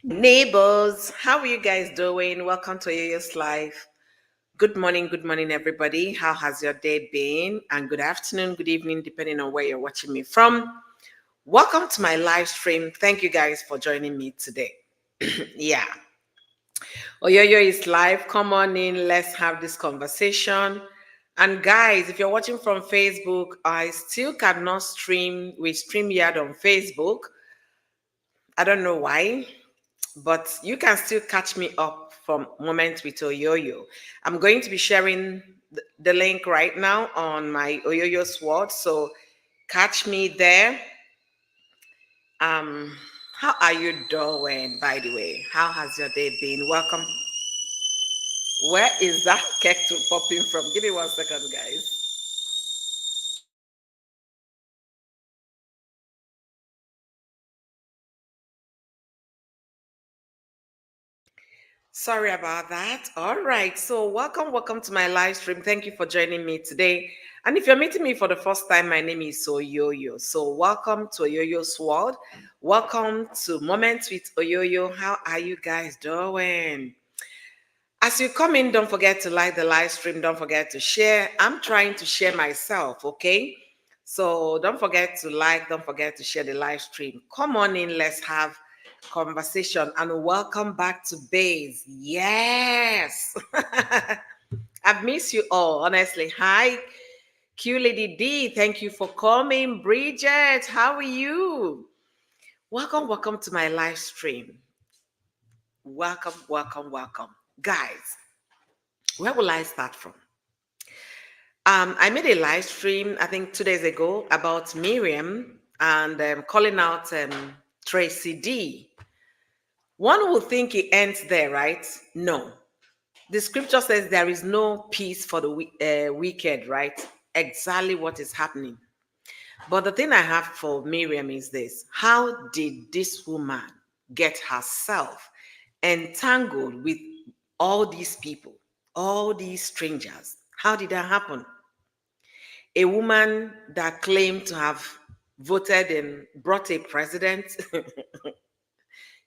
Neighbors, how are you guys doing? Welcome to Yoyo's Life. Good morning, everybody. How has your day been? And good afternoon, good evening, depending on where you're watching me from. Welcome to my live stream. Thank you guys for joining me today. Yeah, Oyoyo is live. Come on in, let's have this conversation. And guys, if you're watching from Facebook, I still cannot stream with StreamYard on Facebook. I don't know why. But you can still catch me up from Moment with Oyoyo. I'm going to be sharing the link right now on my Oyoyo Sword, so catch me there. Um, how are you doing, by the way? How has your day been? Welcome. Where is that kettle popping from? Give me 1 second, guys. Sorry about that. All right. So, welcome to my live stream. Thank you for joining me today. And if you're meeting me for the first time, my name is Oyoyo. So, welcome to Oyoyo's World. Welcome to Moments with Oyoyo. How are you guys doing? As you come in, don't forget to like the live stream. Don't forget to share. I'm trying to share myself, okay? So don't forget to like, don't forget to share the live stream. Come on in, let's have conversation and welcome back to Base. Yes. I've missed you all, honestly. Hi, Q Lady D. Thank you for coming. Bridget, how are you? Welcome to my live stream. Welcome. Guys, where will I start from? I made a live stream, I think 2 days ago, about Miriam and calling out Tracy D. One would think it ends there, right? No. The scripture says there is no peace for the wicked, right? Exactly what is happening. But the thing I have for Miriam is this: how did this woman get herself entangled with all these people, all these strangers? How did that happen? A woman that claimed to have voted and brought a president.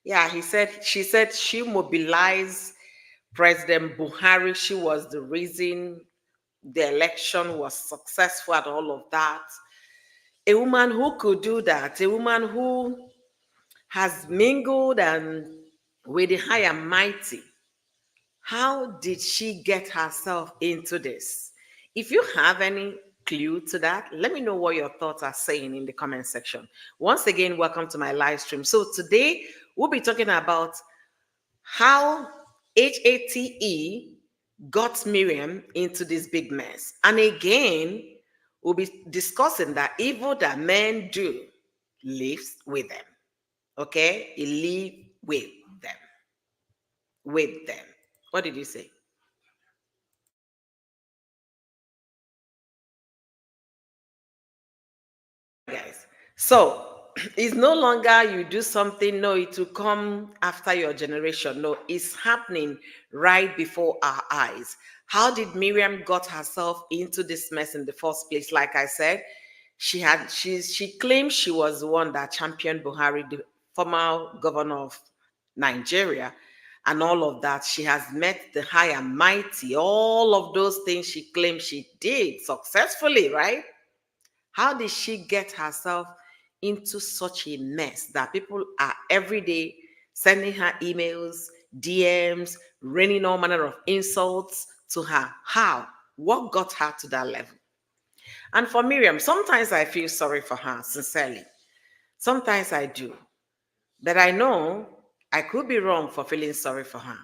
Yeah, she said she mobilized President Buhari. She was the reason the election was successful and all of that. A woman who could do that, a woman who has mingled and with the high and mighty. How did she get herself into this? If you have any clue to that, let me know what your thoughts are saying in the comment section. Once again, welcome to my live stream. So today we'll be talking about how HATE got Miriam into this big mess. And again, we'll be discussing that evil that men do lives with them. Okay? It lives with them. With them. What did you say? Guys. So it's no longer you do something, no, it will come after your generation. No, it's happening right before our eyes. How did Miriam got herself into this mess in the first place? Like I said, she claimed she was the one that championed Buhari, the former governor of Nigeria, and all of that. She has met the high and mighty. All of those things she claimed she did successfully, right? How did she get herself into such a mess that people are every day sending her emails, DMs, raining all manner of insults to her? How? What got her to that level? And for Miriam, sometimes I feel sorry for her, sincerely. Sometimes I do. But I know I could be wrong for feeling sorry for her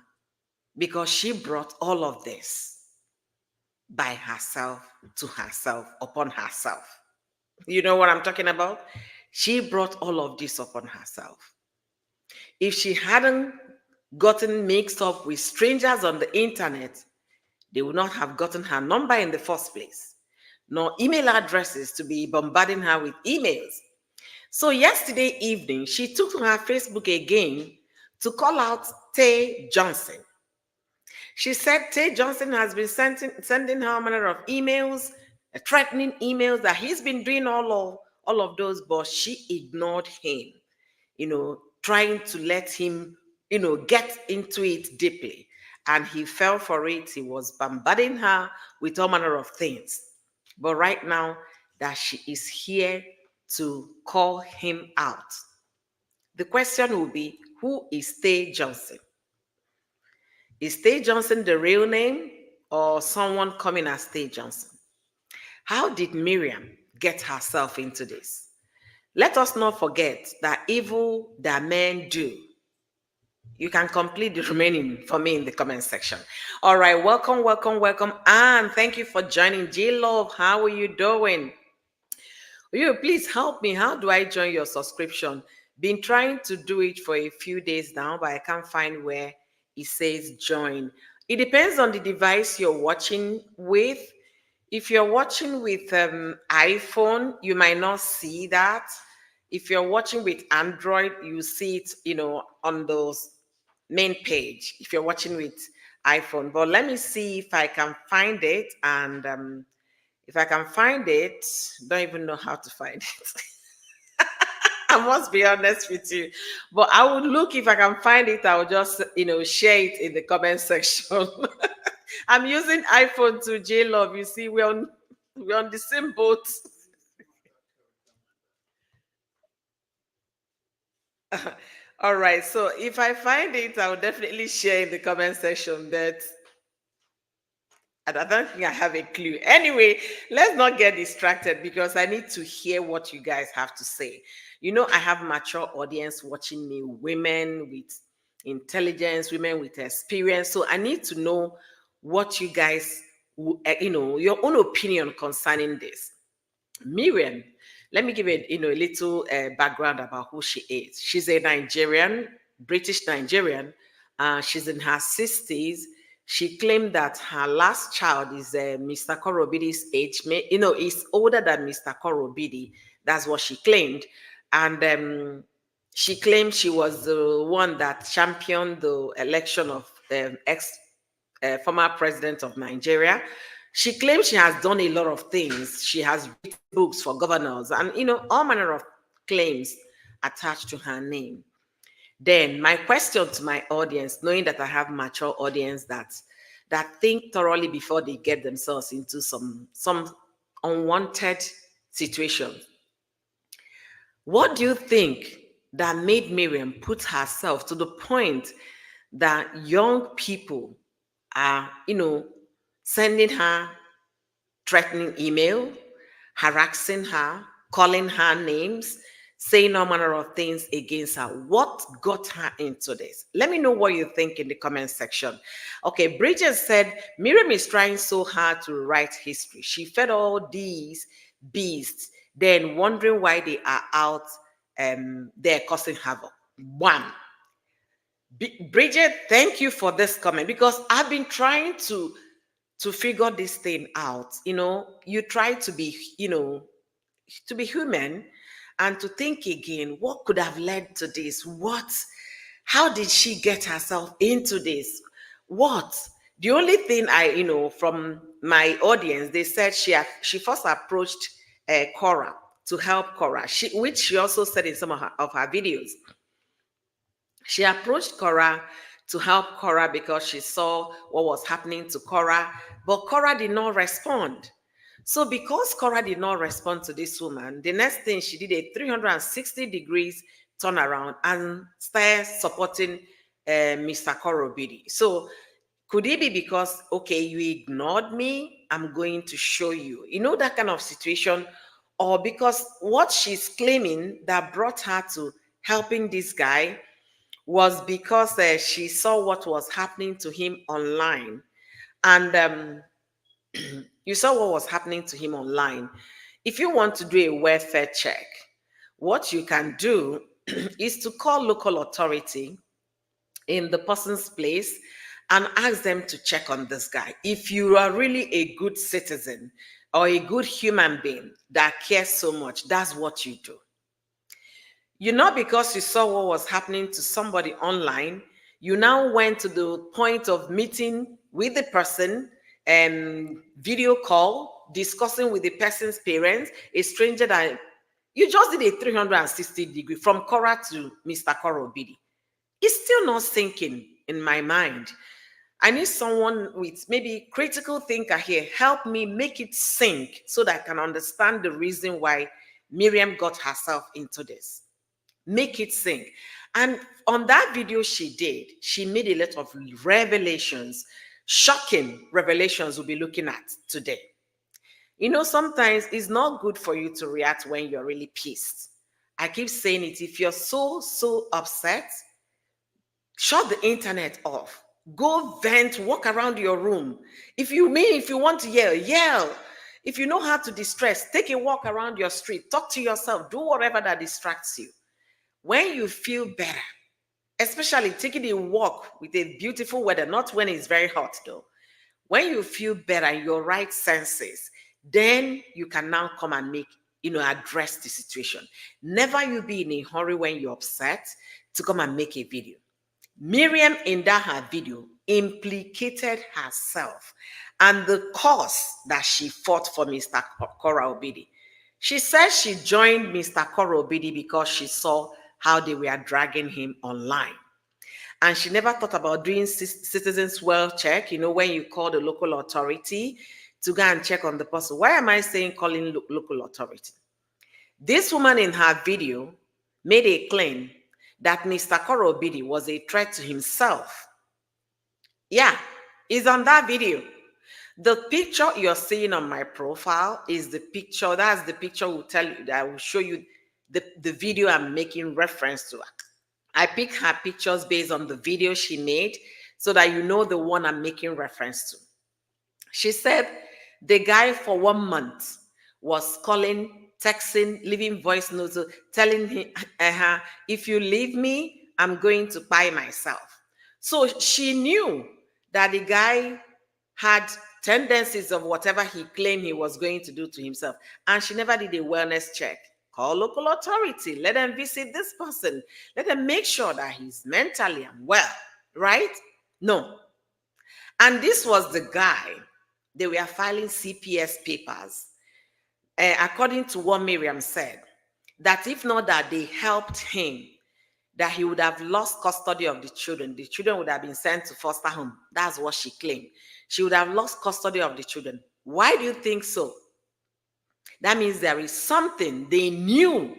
because she brought all of this by herself to herself, upon herself. You know what I'm talking about? She brought all of this upon herself. If she hadn't gotten mixed up with strangers on the internet, they would not have gotten her number in the first place, nor email addresses to be bombarding her with emails. So yesterday evening, she took to her Facebook again to call out Tay Johnson. She said Tay Johnson has been sending her a manner of emails, threatening emails, that he's been doing all of those, but she ignored him, trying to let him, get into it deeply. And he fell for it. He was bombarding her with all manner of things. But right now that she is here to call him out, the question will be, who is Tay Johnson? Is Tay Johnson the real name or someone coming as Tay Johnson? How did Miriam get herself into this? Let us not forget that evil that men do. You can complete the remaining for me in the comment section. All right, welcome, welcome, welcome. And thank you for joining. J Love, how are you doing? You please help me. How do I join your subscription? Been trying to do it for a few days now, but I can't find where it says join. It depends on the device you're watching with. If you're watching with iPhone, you might not see that. If you're watching with Android, you see it, on those main page. If you're watching with iPhone, but let me see if I can find it, and if I can find it, don't even know how to find it. I must be honest with you, but I would look if I can find it. I'll just share it in the comment section. I'm using iPhone to J Love. You see, we're on the same boat. All right. So if I find it, I'll definitely share in the comment section. But I don't think I have a clue. Anyway, let's not get distracted because I need to hear what you guys have to say. I have mature audience watching me, women with intelligence, women with experience. So I need to know what you guys, your own opinion concerning this. Miriam, let me give a little background about who she is. She's a Nigerian, British Nigerian. She's in her 60s. She claimed that her last child is Mr. Korobidi's age. Is older than Mr. Korobidi. That's what she claimed. And she claimed she was the one that championed the election of ex former president of Nigeria. She claims she has done a lot of things. She has written books for governors and, all manner of claims attached to her name. Then my question to my audience, knowing that I have mature audience that think thoroughly before they get themselves into some unwanted situation. What do you think that made Miriam put herself to the point that young people are, sending her threatening email, harassing her, calling her names, saying all manner of things against her? What got her into this? Let me know what you think in the comment section. Okay, Bridget said, Miriam is trying so hard to write history. She fed all these beasts, then wondering why they are out there causing havoc. One, Bridget, thank you for this comment because I've been trying to figure this thing out. You try to be human and to think again, what could have led to this? How did she get herself into this? What? The only thing from my audience, they said she first approached Cora to help Cora, which she also said in some of her videos. She approached Cora to help Cora because she saw what was happening to Cora, but Cora did not respond. So because Cora did not respond to this woman, the next thing she did a 360 degrees turnaround and started supporting Mr. Korobidi. So could it be because, okay, you ignored me, I'm going to show you, that kind of situation, or because what she's claiming that brought her to helping this guy was because she saw what was happening to him online. And you saw what was happening to him online. If you want to do a welfare check, what you can do is to call local authority in the person's place and ask them to check on this guy. If you are really a good citizen or a good human being that cares so much, that's what you do. Not because you saw what was happening to somebody online, you now went to the point of meeting with the person and video call, discussing with the person's parents, a stranger that you just did a 360 degree from Cora to Mr. Korobidi. It's still not sinking in my mind. I need someone with maybe critical thinker here. Help me make it sink so that I can understand the reason why Miriam got herself into this. Make it sink. And on that video she did, she made a lot of revelations, shocking revelations we'll be looking at today. You know, sometimes it's not good for you to react when you're really pissed. I keep saying it. If you're so upset, shut the internet off. Go vent, walk around your room. If you want to yell, yell. If you know how to distress, take a walk around your street. Talk to yourself. Do whatever that distracts you. When you feel better, especially taking a walk with a beautiful weather, not when it's very hot though. When you feel better in your right senses, then you can now come and address the situation. Never you be in a hurry when you're upset to come and make a video. Miriam, in that her video, implicated herself and the cause that she fought for Mr. Kora Obidi. She said she joined Mr. Kora Obidi because she saw how they were dragging him online. And she never thought about doing citizens' well check, when you call the local authority to go and check on the person. Why am I saying calling local authority? This woman in her video made a claim that Mr. Kora Obidi was a threat to himself. Yeah, it's on that video. The picture you're seeing on my profile is the picture. That's the picture that will show you the video I'm making reference to. I picked her pictures based on the video she made so that you know the one I'm making reference to. She said the guy for 1 month was calling, texting, leaving voice notes, telling her, if you leave me, I'm going to buy myself. So she knew that the guy had tendencies of whatever he claimed he was going to do to himself. And she never did a wellness check. Call local authority. Let them visit this person. Let them make sure that he's mentally unwell, right? No. And this was the guy. They were filing CPS papers. According to what Miriam said, that if not that they helped him, that he would have lost custody of the children. The children would have been sent to foster home. That's what she claimed. She would have lost custody of the children. Why do you think so? That means there is something they knew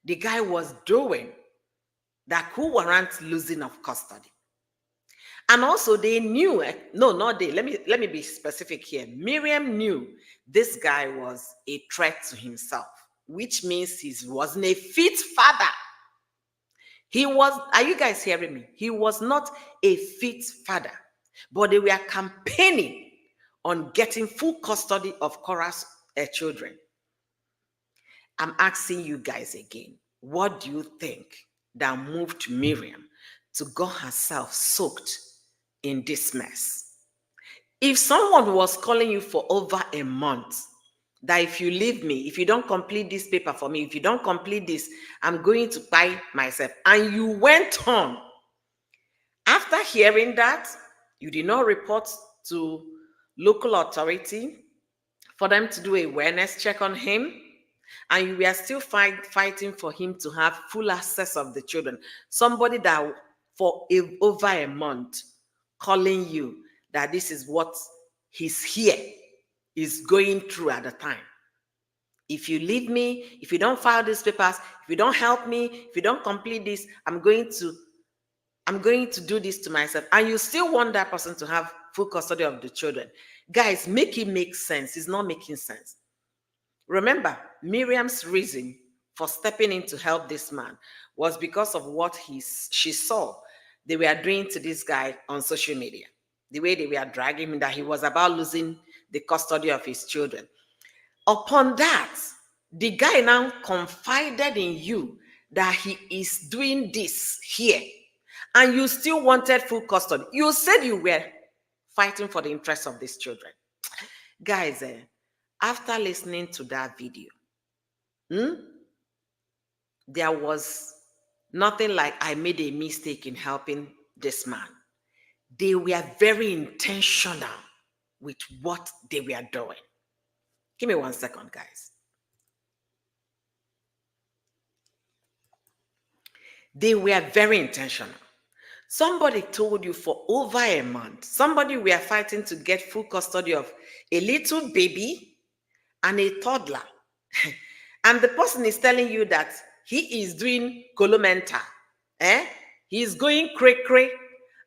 the guy was doing that could warrant losing of custody. And also they knew, no, not they, let me be specific here. Miriam knew this guy was a threat to himself, which means he wasn't a fit father. He was, are you guys hearing me? He was not a fit father, but they were campaigning on getting full custody of Korah's children. I'm asking you guys again, what do you think that moved Miriam to get herself soaked in this mess? If someone was calling you for over a month, that if you leave me, if you don't complete this paper for me, if you don't complete this, I'm going to buy myself. And you went on. After hearing that, you did not report to local authority for them to do a wellness check on him. And you were still fighting for him to have full access of the children. Somebody that for over a month calling you that this is what he's here is going through at the time. If you leave me, if you don't file these papers, if you don't help me, if you don't complete this, I'm going to do this to myself. And you still want that person to have full custody of the children. Guys, make it make sense. It's not making sense. Remember, Miriam's reason for stepping in to help this man was because of what she saw they were doing to this guy on social media. The way they were dragging him, that he was about losing the custody of his children. Upon that, the guy now confided in you that he is doing this here, and you still wanted full custody. You said you were fighting for the interests of these children. Guys, after listening to that video, there was nothing like I made a mistake in helping this man. They were very intentional with what they were doing. Give me 1 second, guys. They were very intentional. Somebody told you for over a month. Somebody we are fighting to get full custody of a little baby and a toddler. And the person is telling you that he is doing colomenta. Eh? He is going cray cray.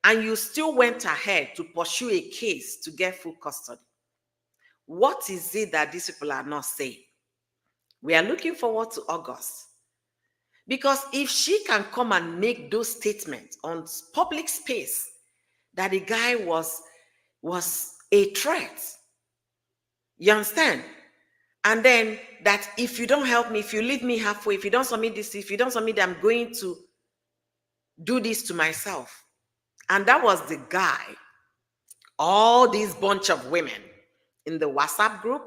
And you still went ahead to pursue a case to get full custody. What is it that these people are not saying? We are looking forward to August. Because if she can come and make those statements on public space that the guy was a threat, you understand? And then that if you don't help me, if you leave me halfway, if you don't submit this, if you don't submit, I'm going to do this to myself. And that was the guy. All these bunch of women in the WhatsApp group,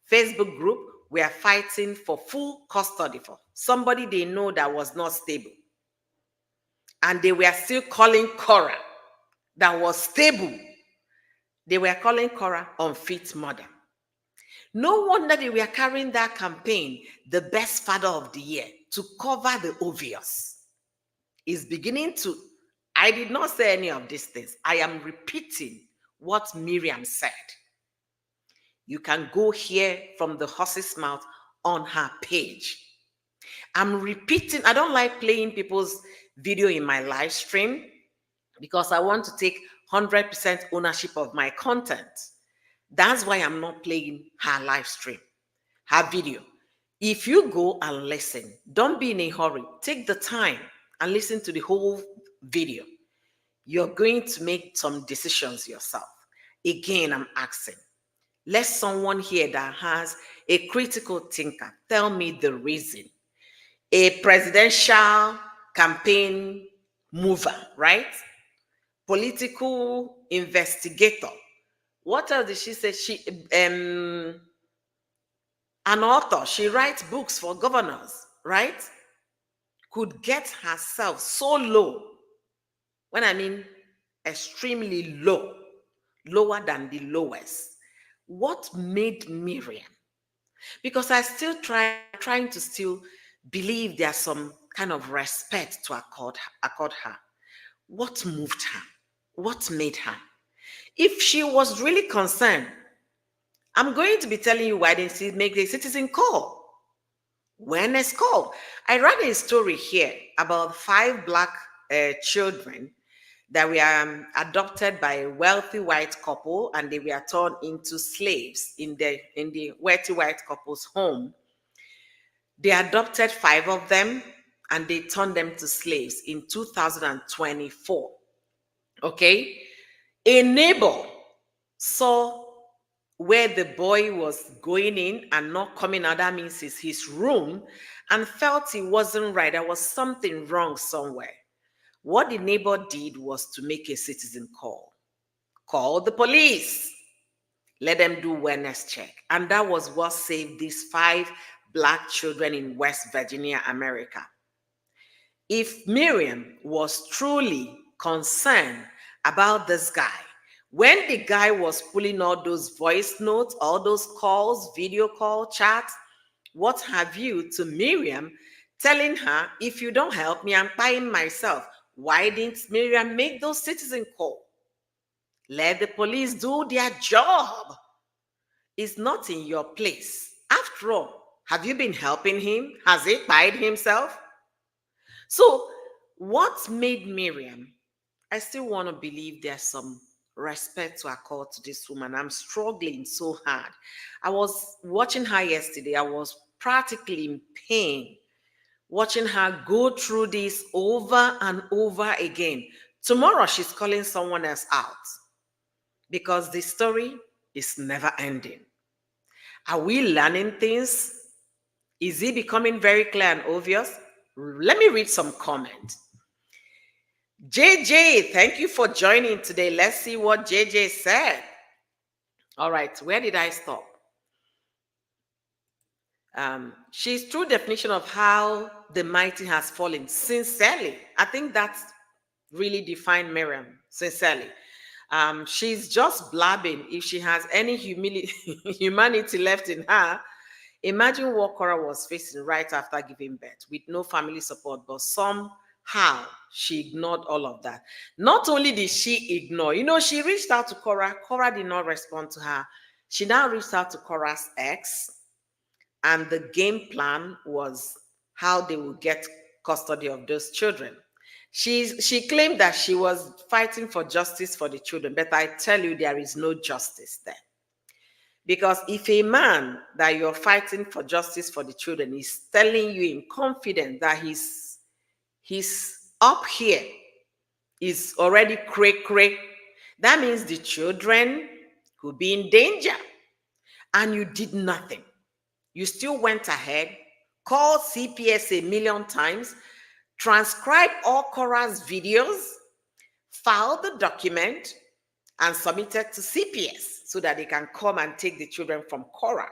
Facebook group, were fighting for full custody for somebody they know that was not stable. And they were still calling Cora that was stable. They were calling Cora unfit mother. No wonder they were carrying that campaign, the best father of the year, to cover the obvious. It's beginning to, I did not say any of these things. I am repeating what Miriam said. You can go hear from the horse's mouth on her page. I'm repeating, I don't like playing people's video in my live stream because I want to take 100% ownership of my content. That's why I'm not playing her live stream, her video. If you go and listen, don't be in a hurry. Take the time and listen to the whole video. You're going to make some decisions yourself. Again, I'm asking, let someone here that has a critical thinker tell me the reason. A presidential campaign mover, right? Political investigator. What else did she say? She an author. She writes books for governors, right? Could get herself so low. When I mean extremely low, lower than the lowest. What made Miriam? Because I still trying to still believe there's some kind of respect to accord her. What moved her? What made her? If she was really concerned, I'm going to be telling you why didn't she make the citizen call? When it's called. I read a story here about 5 black children that were adopted by a wealthy white couple, and they were turned into slaves in the wealthy white couple's home. They adopted 5 of them and they turned them to slaves in 2024. Okay? A neighbor saw where the boy was going in and not coming out, that means it's his room, and felt it wasn't right. There was something wrong somewhere. What the neighbor did was to make a citizen call. Call the police. Let them do wellness check. And that was what saved these 5 black children in West Virginia, America. If Miriam was truly concerned about this guy, when the guy was pulling all those voice notes, all those calls, video call, chats, what have you, to Miriam, telling her, if you don't help me, I'm buying myself. Why didn't Miriam make those citizen call? Let the police do their job. It's not in your place. After all, have you been helping him? Has he buyed himself? So, what made Miriam? I still want to believe there's some respect to accord to this woman. I'm struggling so hard. I was watching her yesterday. I was practically in pain watching her go through this over and over again. Tomorrow, she's calling someone else out because the story is never ending. Are we learning things? Is it becoming very clear and obvious? Let me read some comments. JJ, thank you for joining today. Let's see what JJ said. All right, where did I stop? She's true definition of how the mighty has fallen. Sincerely, I think that's really defined Miriam. Sincerely, she's just blabbing. If she has any humanity left in her, imagine what Cora was facing right after giving birth with no family support, but somehow how she ignored all of that. Not only did she ignore, she reached out to Cora. Cora did not respond to her. She now reached out to Cora's ex, and the game plan was how they would get custody of those children. She claimed that she was fighting for justice for the children, but I tell you, there is no justice there. Because if a man that you're fighting for justice for the children is telling you in confidence that he's up here, is already cray, that means the children could be in danger, and you did nothing. You still went ahead, called CPS a million times, transcribed all Cora's videos, filed the document, and submitted to CPS so that they can come and take the children from Cora.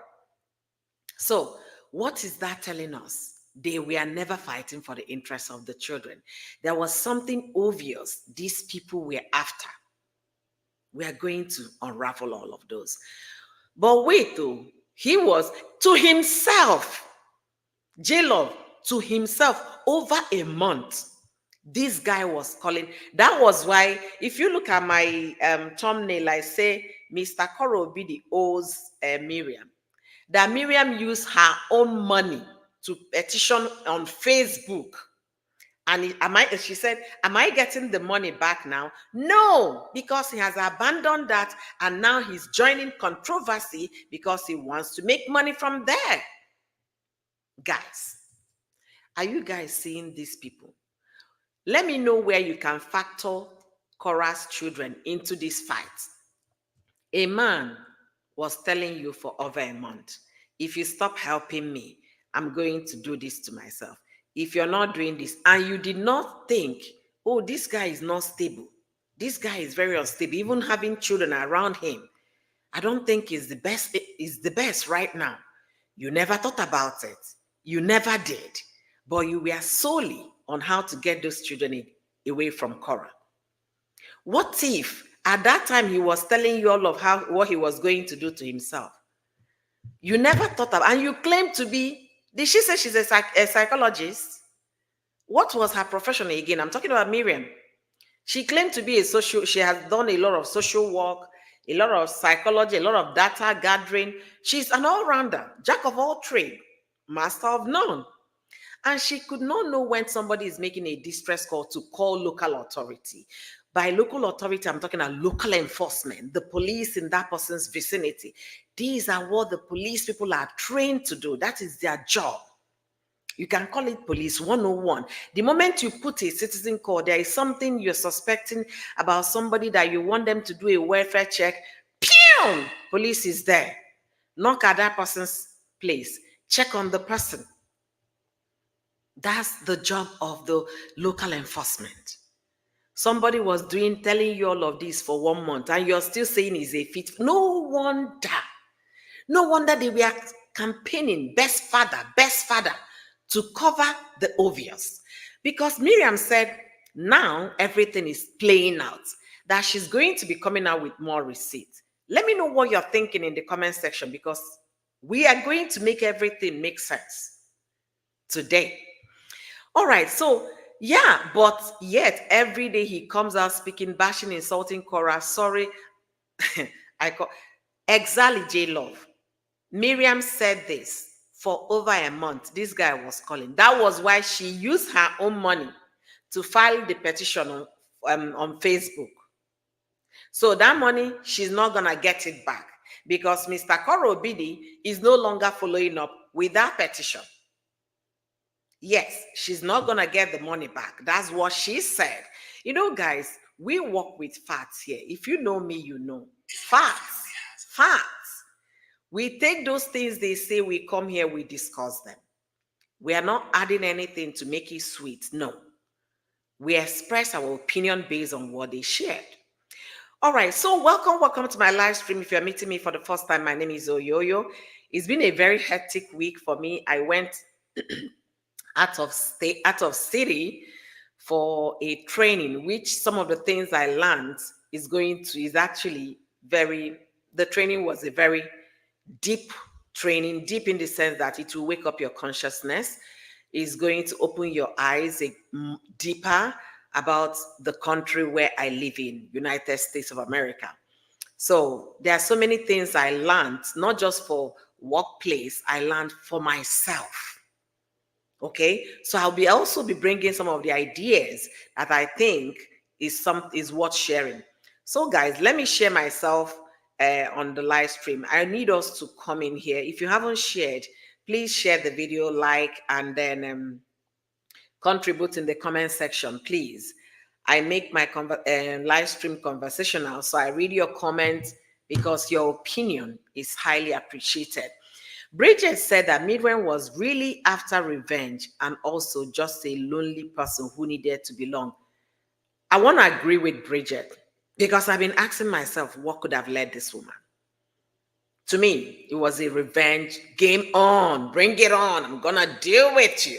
So, what is that telling us? They were never fighting for the interests of the children. There was something obvious these people were after. We are going to unravel all of those. But wait, though, he was to himself, J-Love, to himself, over a month. This guy was calling. That was why, if you look at my thumbnail, I say Mr. Korobidi owes Miriam. That Miriam used her own money to petition on Facebook. And she said, am I getting the money back now? No, because he has abandoned that, and now he's joining controversy because he wants to make money from there. Guys, are you guys seeing these people? Let me know where you can factor Cora's children into this fight. A man was telling you for over a month, if you stop helping me, I'm going to do this to myself. If you're not doing this, and you did not think, oh, this guy is not stable. This guy is very unstable. Even having children around him, I don't think is the best right now. You never thought about it. You never did. But you were solely on how to get those children away from Cora. What if at that time he was telling you all of what he was going to do to himself? You never thought of, and you claim to be, did she say she's a psychologist? What was her profession again? I'm talking about Miriam. She claimed to be she has done a lot of social work, a lot of psychology, a lot of data gathering. She's an all-rounder, jack of all trades, master of none. And she could not know when somebody is making a distress call to call local authority. By local authority, I'm talking about local enforcement, the police in that person's vicinity. These are what the police people are trained to do. That is their job. You can call it police 101. The moment you put a citizen call, there is something you're suspecting about somebody that you want them to do a welfare check. Pew! Police is there. Knock at that person's place. Check on the person. That's the job of the local enforcement. Somebody was telling you all of this for 1 month, and you're still saying he's a fit. No wonder they were campaigning best father to cover the obvious. Because Miriam said now everything is playing out, that she's going to be coming out with more receipts. Let me know what you're thinking in the comment section, because we are going to make everything make sense today. All right, so yeah, but yet every day he comes out speaking, bashing, insulting Cora. Sorry, exactly, J-Love. Miriam said this for over a month. This guy was calling. That was why she used her own money to file the petition on Facebook. So that money, she's not gonna get it back because Mr. Korobidi is no longer following up with that petition. Yes, she's not going to get the money back. That's what she said. You know, guys, we work with facts here. If you know me, you know. Facts. We take those things they say, we come here, we discuss them. We are not adding anything to make it sweet. No. We express our opinion based on what they shared. All right, so welcome to my live stream. If you're meeting me for the first time, my name is Oyoyo. It's been a very hectic week for me. I went out of city for a training, which some of the things I learned the training was a very deep training, deep in the sense that it will wake up your consciousness. is going to open your eyes deeper about the country where I live in, United States of America. So there are so many things I learned, not just for workplace, I learned for myself. Okay, so I'll be also be bringing some of the ideas that I think is worth sharing. So guys, let me share myself on the live stream. I need us to come in here. If you haven't shared, please share the video, like, and then contribute in the comment section, please. I make my live stream conversational, so I read your comments because your opinion is highly appreciated. Bridget said that Miriam was really after revenge and also just a lonely person who needed to belong. I want to agree with Bridget because I've been asking myself what could have led this woman. To me, it was a revenge. Game on, bring it on. I'm going to deal with you.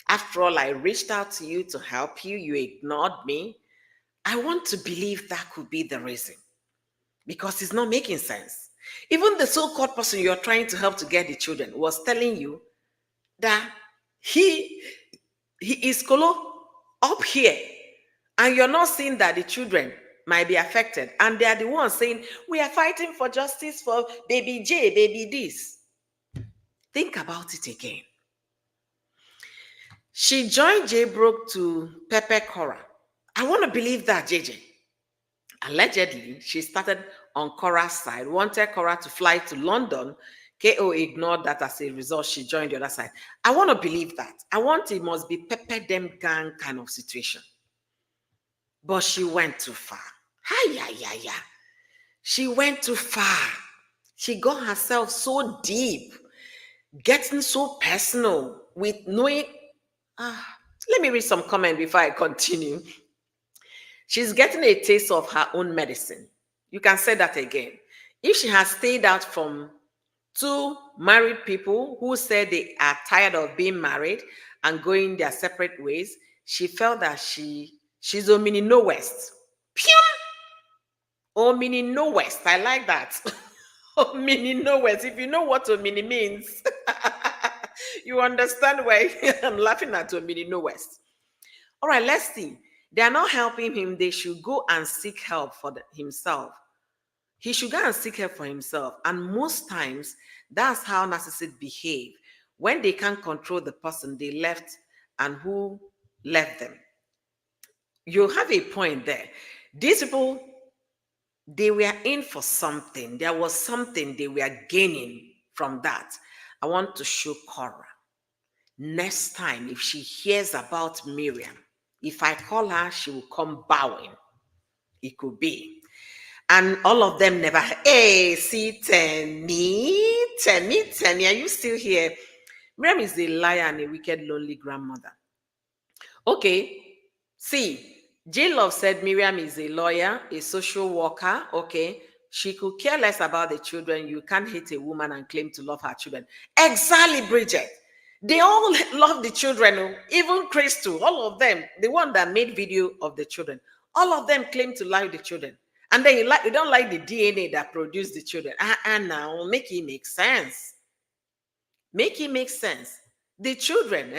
After all, I reached out to you to help you. You ignored me. I want to believe that could be the reason because it's not making sense. Even the so-called person you're trying to help to get the children was telling you that he is Kolo up here, and you're not seeing that the children might be affected, and they are the ones saying we are fighting for justice for baby J, baby this. Think about it again. She joined J Brook to Pepe Cora. I want to believe that JJ. Allegedly, she started on Cora's side, wanted Cora to fly to London. KO ignored that. As a result, she joined the other side. I want to believe that. I want it must be Pepper them gang kind of situation. But she went too far. Hi. She went too far. She got herself so deep, getting so personal with knowing. Let me read some comment before I continue. She's getting a taste of her own medicine. You can say that again. If she has stayed out from two married people who said they are tired of being married and going their separate ways, she felt that she's Omini No West. Omini No West. I like that. Omini No West. If you know what Omini means, you understand why I'm laughing at Omini No West. All right, let's see. They are not helping him. They should go and seek help for himself. He should go and seek help for himself. And most times, that's how narcissists behave. When they can't control the person they left and who left them. You have a point there. These people, they were in for something. There was something they were gaining from that. I want to show Cora. Next time, if she hears about Miriam, if I call her, she will come bowing. It could be. And all of them never, hey, see, Tenny, are you still here? Miriam is a liar and a wicked, lonely grandmother. Okay, see, J Love said Miriam is a lawyer, a social worker. Okay, she could care less about the children. You can't hate a woman and claim to love her children. Exactly, Bridget. They all love the children, even Crystal, all of them, the one that made video of the children, all of them claim to like the children. And then you don't like the DNA that produced the children. Now, make it make sense. Make it make sense. The children,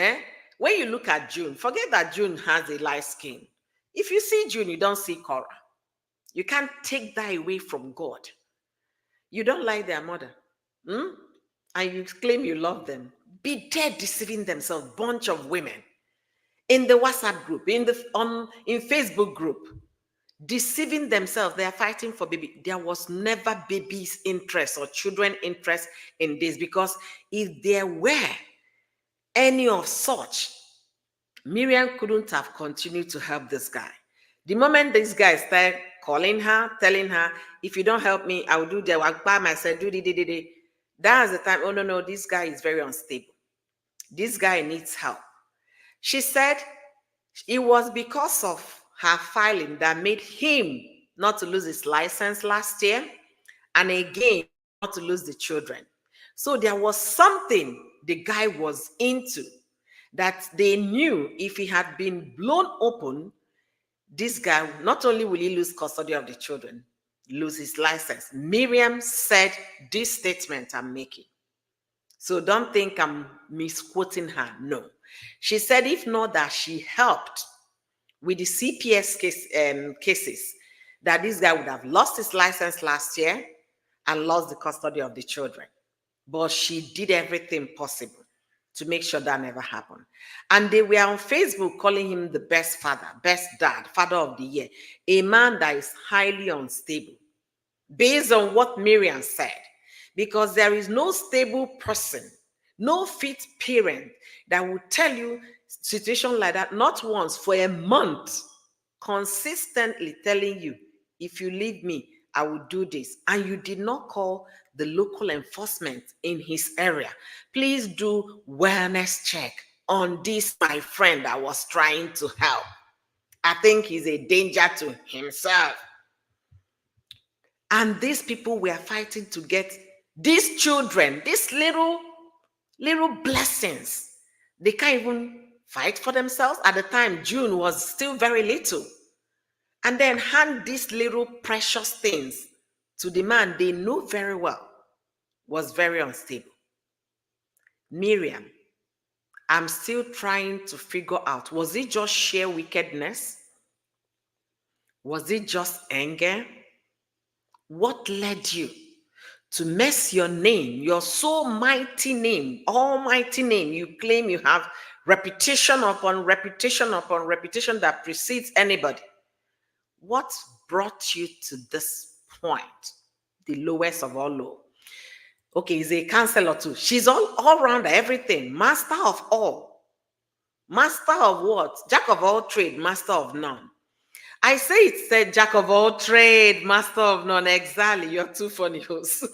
when you look at June, forget that June has a light skin. If you see June, you don't see Cora. You can't take that away from God. You don't like their mother. And you claim you love them. Be dead deceiving themselves, bunch of women. In the WhatsApp group, in Facebook group, deceiving themselves. They are fighting for baby. There was never baby's interest or children interest in this, because if there were any of such, Miriam couldn't have continued to help this guy. The moment this guy started calling her, telling her, if you don't help me, I will do that. I'll buy myself, do. That's the time, oh no, this guy is very unstable. This guy needs help. She said it was because of her filing that made him not to lose his license last year, and again, not to lose the children. So there was something the guy was into that they knew if he had been blown open, this guy, not only will he lose custody of the children, lose his license. Miriam said this statement I'm making. So don't think I'm misquoting her. No. She said if not that she helped with the CPS cases, that this guy would have lost his license last year and lost the custody of the children. But she did everything possible to make sure that never happened. And they were on Facebook calling him the best father, best dad, father of the year, a man that is highly unstable, based on what Miriam said, because there is no stable person, no fit parent that will tell you situation like that, not once, for a month, consistently telling you, if you leave me, I will do this. And you did not call the local enforcement in his area. Please do wellness check on this, my friend that was trying to help. I think he's a danger to himself. And these people were fighting to get these children, these little blessings. They can't even fight for themselves. At the time, June was still very little. And then hand these little precious things to the man they knew very well was very unstable. Miriam, I'm still trying to figure out, was it just sheer wickedness? Was it just anger? What led you to mess your name, your so mighty name, almighty name? You claim you have reputation upon reputation upon reputation that precedes anybody. What brought you to this point? The lowest of all low. Okay, he's a counselor too. She's all around everything. Master of all. Master of what? Jack of all trade, master of none. I say it said jack of all trade, master of none. Exactly. You're too funny, host.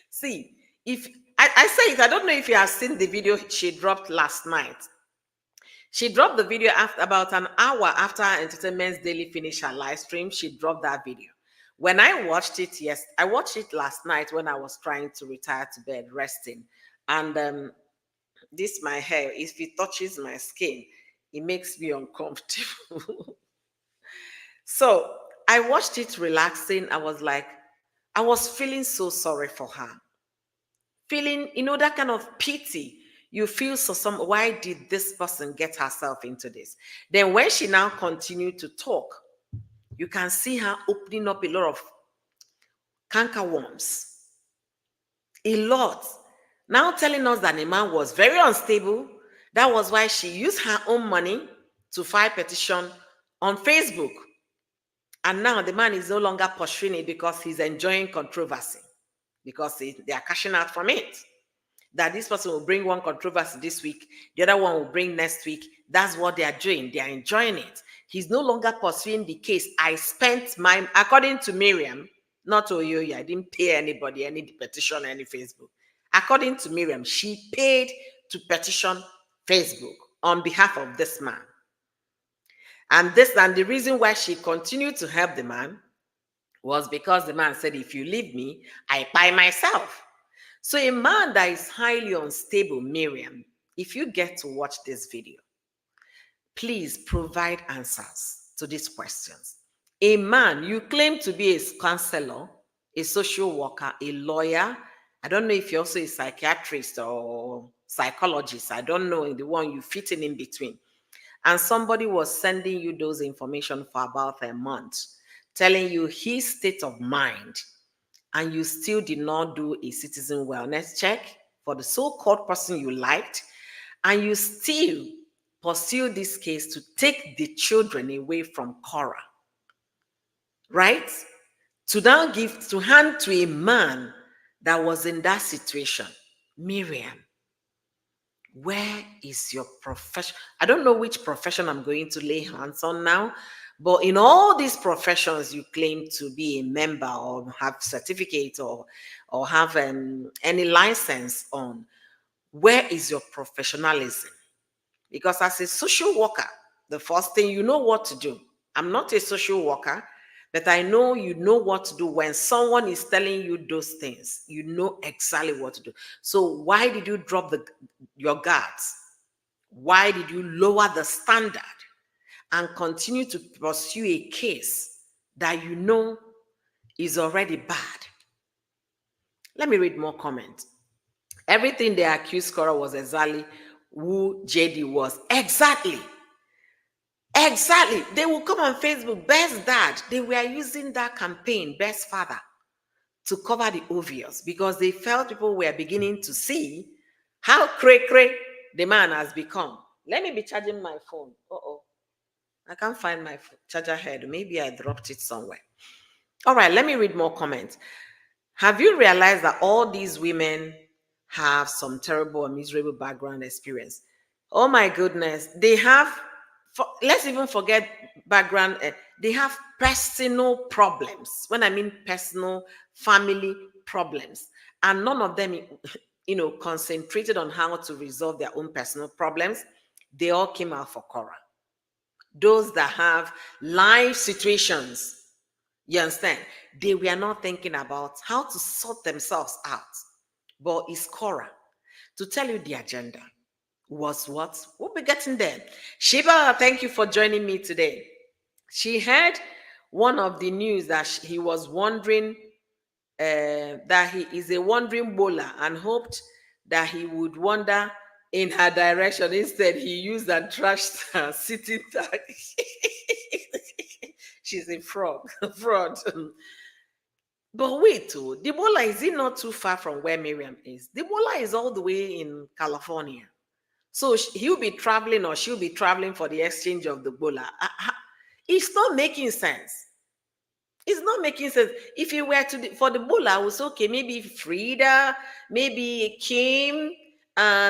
See, if I say it, I don't know if you have seen the video she dropped last night. She dropped the video after about an hour after Entertainment's Daily finished her live stream. She dropped that video. When I watched it, yes, I watched it last night when I was trying to retire to bed, resting. And this my hair, if it touches my skin, it makes me uncomfortable. So I watched it relaxing. I was feeling so sorry for her. Feeling, that kind of pity. You feel so why did this person get herself into this? Then when she now continued to talk, you can see her opening up a lot of cankerworms. A lot. Now telling us that the man was very unstable. That was why she used her own money to file petition on Facebook. And now the man is no longer pursuing it because he's enjoying controversy. Because they are cashing out from it. That this person will bring one controversy this week, the other one will bring next week. That's what they are doing. They are enjoying it. He's no longer pursuing the case. I spent according to Miriam, not Oyoyo, I didn't pay anybody, any petition, any Facebook. According to Miriam, she paid to petition Facebook on behalf of this man. And the reason why she continued to help the man was because the man said, if you leave me, I buy myself. So a man that is highly unstable, Miriam, if you get to watch this video, please provide answers to these questions. A man, you claim to be a counselor, a social worker, a lawyer. I don't know if you're also a psychiatrist or psychologist. I don't know, the one you fit in between. And somebody was sending you those information for about a month, telling you his state of mind, and you still did not do a citizen wellness check for the so-called person you liked, and you still pursue this case to take the children away from Cora, right? To hand to a man that was in that situation. Miriam, where is your profession? I don't know which profession I'm going to lay hands on now, but in all these professions you claim to be a member or have certificate or have any license on, where is your professionalism? Because as a social worker, the first thing, you know what to do. I'm not a social worker, but I know you know what to do when someone is telling you those things. You know exactly what to do. So why did you drop your guards? Why did you lower the standard and continue to pursue a case that you know is already bad? Let me read more comments. Everything they accused Cora was exactly who JD was. Exactly. Exactly. They will come on Facebook, best dad. They were using that campaign, best father, to cover the obvious because they felt people were beginning to see how cray cray the man has become. Let me be charging my phone. Uh-oh. I can't find my charger head. Maybe I dropped it somewhere. All right, let me read more comments. Have you realized that all these women have some terrible or miserable background experience? Oh my goodness. They have, let's even forget background, they have personal problems. When I mean personal, family problems. And none of them, concentrated on how to resolve their own personal problems. They all came out for Cora. Those that have life situations, you understand? They were not thinking about how to sort themselves out. But it's Cora to tell you the agenda was what? We'll be getting there. Shiba, thank you for joining me today. She heard one of the news that he was wondering that he is a wandering bowler and hoped that he would wander in her direction. Instead, he used and trashed her sitting tag. She's a frog, fraud. But wait, oh, the bowler is it not too far from where Miriam is? The bowler is all the way in California. So he'll be traveling or she'll be traveling for the exchange of the bowler. It's not making sense. It's not making sense. If you were to for the bowler, I would say, okay, maybe Frida, maybe Kim,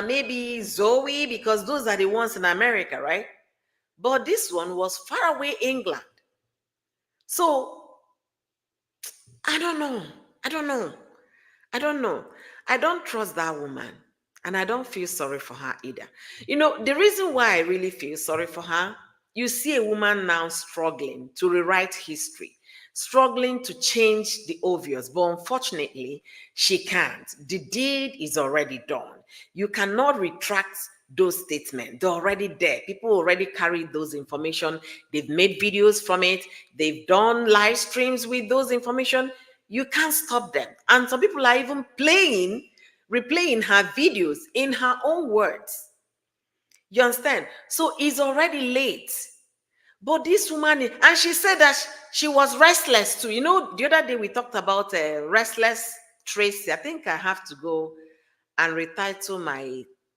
maybe Zoe, because those are the ones in America, right? But this one was far away England. So I don't know. I don't know. I don't know. I don't trust that woman. And I don't feel sorry for her either. The reason why I really feel sorry for her, you see a woman now struggling to rewrite history, struggling to change the obvious, but unfortunately, she can't. The deed is already done. You cannot retract those statements. They're already there. People already carry those information. They've made videos from it. They've done live streams with those information. You can't stop them. And some people are even replaying her videos in her own words. You understand? So it's already late. But this woman, and she said that she was restless too. The other day we talked about restless Tracy. I think I have to go and retitle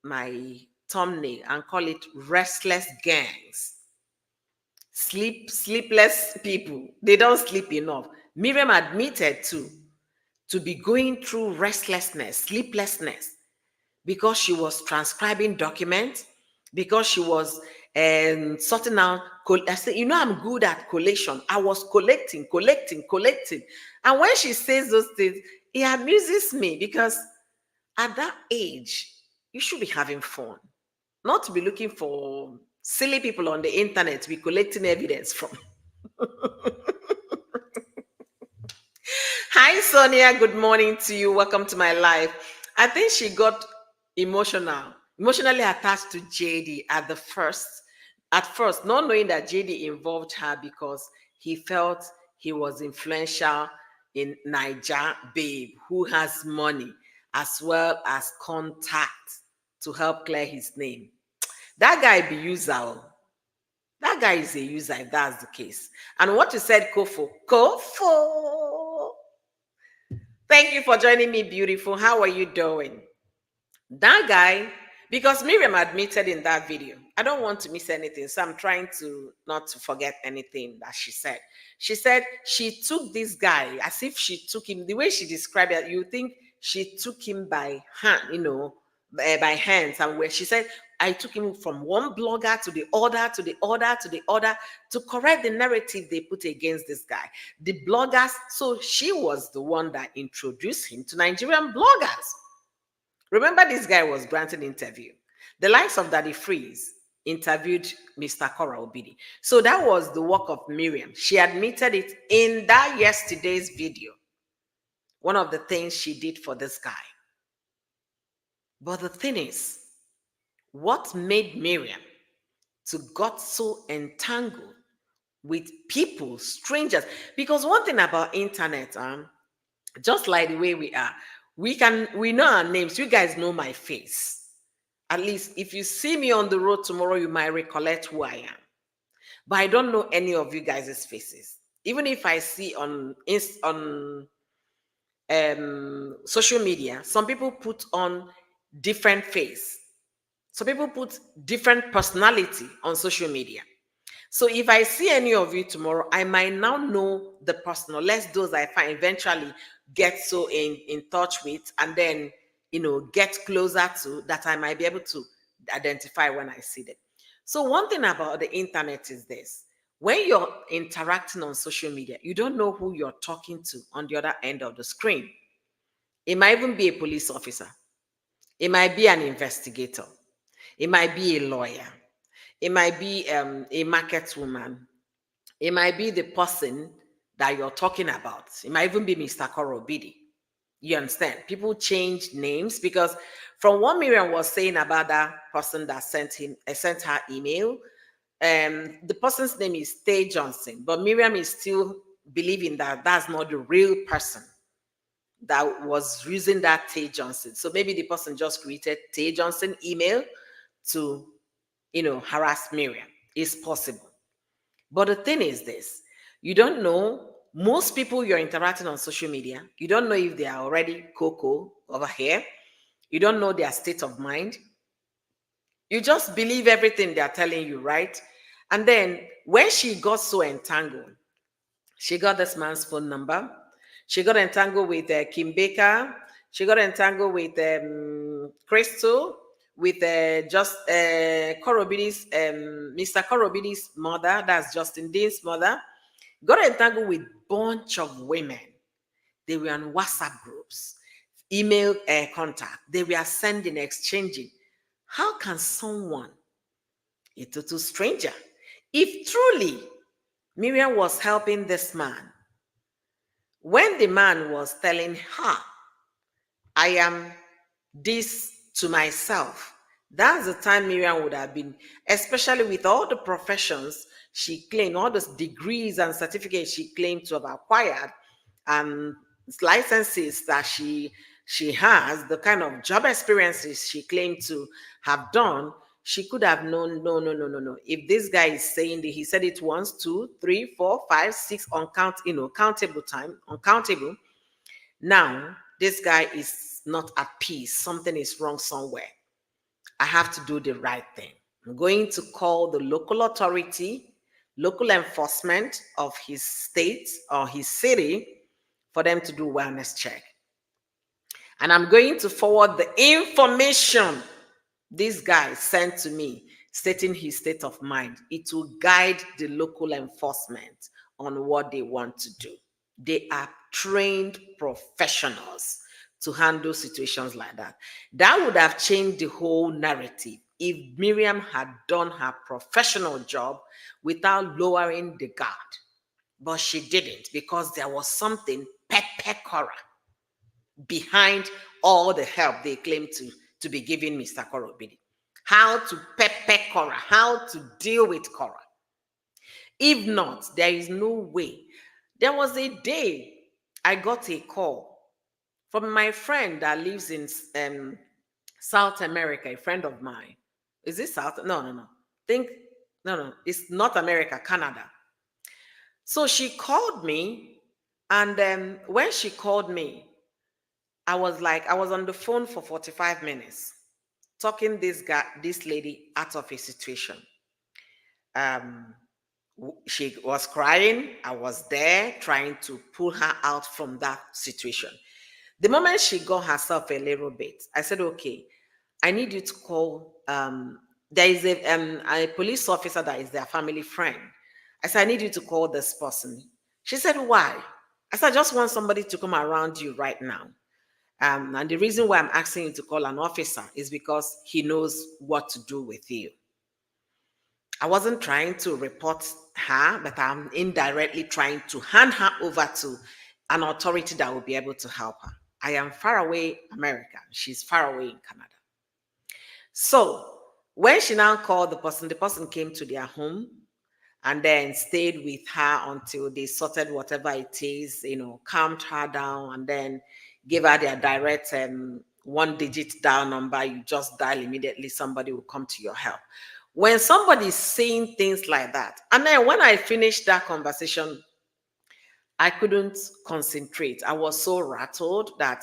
my thumbnail and call it restless gangs. Sleepless people. They don't sleep enough. Miriam admitted to be going through restlessness, sleeplessness, because she was transcribing documents, because she was sorting out. I said, I'm good at collation. I was collecting. And when she says those things, it amuses me because at that age, you should be having fun, not to be looking for silly people on the internet to be collecting evidence from. Hi, Sonia. Good morning to you. Welcome to my life. I think she got emotionally attached to JD at first, not knowing that JD involved her because he felt he was influential in Niger babe who has money as well as contact to help clear his name. That guy be user. Oh. That guy is a user if that's the case. And what you said, Kofo. Thank you for joining me, beautiful. How are you doing? That guy, because Miriam admitted in that video, I don't want to miss anything, so I'm trying to not to forget anything that she said. She said she took this guy as if she took him, the way she described it, you think she took him by hand, by hands, and where she said, I took him from one blogger to the other, to the other, to the other, to correct the narrative they put against this guy. The bloggers, so she was the one that introduced him to Nigerian bloggers. Remember, this guy was granted interview. The likes of Daddy Freeze interviewed Mr. Kora Obidi. So that was the work of Miriam. She admitted it in that yesterday's video. One of the things she did for this guy. But the thing is, what made Miriam to got so entangled with people, strangers? Because one thing about internet, just like the way we are, We know our names. You guys know my face. At least if you see me on the road tomorrow, you might recollect who I am. But I don't know any of you guys' faces. Even if I see on social media, some people put on different face. Some people put different personality on social media. So if I see any of you tomorrow, I might now know the person, or less those I find eventually get so in touch with, and then get closer to, that I might be able to identify when I see them. So one thing about the internet is this: when you're interacting on social media, you don't know who you're talking to on the other end of the screen. It might even be a police officer. It might be an investigator. It might be a lawyer. It might be a market woman. It might be the person that you're talking about. It might even be Mr. Korobidi. You understand? People change names because from what Miriam was saying about that person that sent her email, the person's name is Tay Johnson, but Miriam is still believing that that's not the real person that was using that Tay Johnson. So maybe the person just created Tay Johnson email to, harass Miriam. It's possible. But the thing is this: you don't know most people you're interacting on social media. You don't know if they are already cocoa over here. You don't know their state of mind. You just believe everything they're telling you, right? And then when she got so entangled, she got this man's phone number. She got entangled with Kim Baker. She got entangled with Crystal, with just Korobidi's, Mr. Korobidi's mother. That's Justin Dean's mother. Got entangled with bunch of women. They were on WhatsApp groups, email contact. They were sending, exchanging. How can someone, a total stranger, if truly Miriam was helping this man, when the man was telling her, I am this to myself, that's the time Miriam would have been, especially with all the professions she claimed, all those degrees and certificates she claimed to have acquired, and licenses that she has, the kind of job experiences she claimed to have done. She could have known, no, no, no, no, no. If this guy is saying that he said it once, two, three, four, five, six, countable time, uncountable. Now, this guy is not at peace. Something is wrong somewhere. I have to do the right thing. I'm going to call the local authority, local enforcement of his state or his city for them to do wellness check. And I'm going to forward the information this guy sent to me stating his state of mind. It will guide the local enforcement on what they want to do. They are trained professionals to handle situations like that. That would have changed the whole narrative if Miriam had done her professional job without lowering the guard. But she didn't, because there was something pepper behind all the help they claim to be giving Mr. Korobidi. How to pepper Cora, how to deal with Cora. If not, there is no way. There was a day I got a call from my friend that lives in South America, a friend of mine. Is it South? No, no, no. Think, no, no. It's North America, Canada. So she called me, and when she called me, I was on the phone for 45 minutes, talking this lady out of a situation. Um, she was crying. I was there trying to pull her out from that situation. The moment she got herself a little bit, I said, okay, I need you to call. There is a police officer that is their family friend. I said, I need you to call this person. She said, why? I said, I just want somebody to come around you right now. And the reason why I'm asking you to call an officer is because he knows what to do with you. I wasn't trying to report her, but I'm indirectly trying to hand her over to an authority that will be able to help her. I am far away, America. She's far away in Canada. So when she now called the person came to their home and then stayed with her until they sorted whatever it is, calmed her down, and then give her their direct one digit dial number. You just dial immediately, somebody will come to your help. When somebody is saying things like that, and then when I finished that conversation, I couldn't concentrate. I was so rattled that,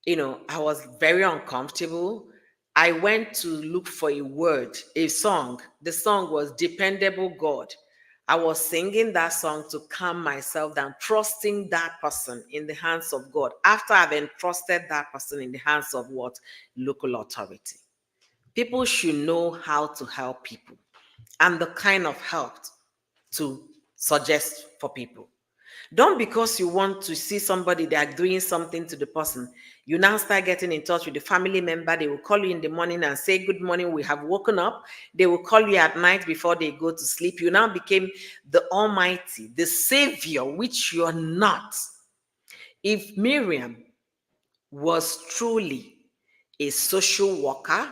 I was very uncomfortable. I went to look for a word, a song. The song was Dependable God. I was singing that song to calm myself down, trusting that person in the hands of God after I've entrusted that person in the hands of what? Local authority. People should know how to help people and the kind of help to suggest for people. Don't, because you want to see somebody they are doing something to the person, you now start getting in touch with the family member. They will call you in the morning and say, good morning, we have woken up. They will call you at night before they go to sleep. You now became the Almighty, the Savior, which you're not. If Miriam was truly a social worker,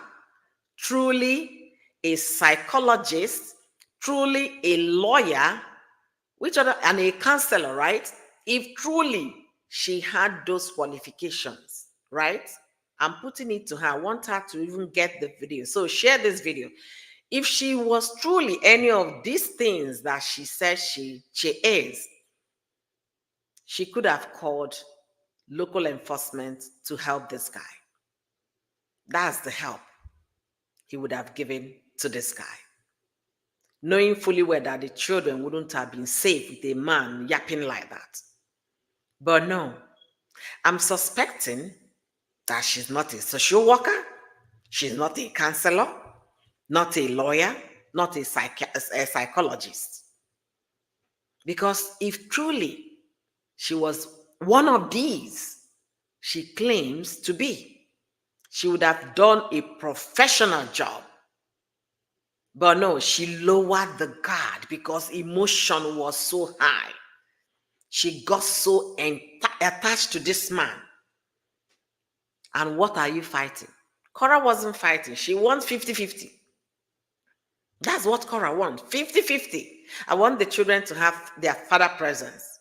truly a psychologist, truly a lawyer, which other, and a counselor, right? If truly she had those qualifications, right? I'm putting it to her. I want her to even get the video. So share this video. If she was truly any of these things that she says she is, she could have called local enforcement to help this guy. That's the help he would have given to this guy, knowing fully well that the children wouldn't have been safe with a man yapping like that. But no, I'm suspecting that she's not a social worker, she's not a counselor, not a lawyer, not a psychologist. Because if truly she was one of these she claims to be, she would have done a professional job. But no, she lowered the guard because emotion was so high. She got so attached to this man. And what are you fighting? Cora wasn't fighting. She wants 50-50. That's what Cora wants, 50-50. I want the children to have their father presence.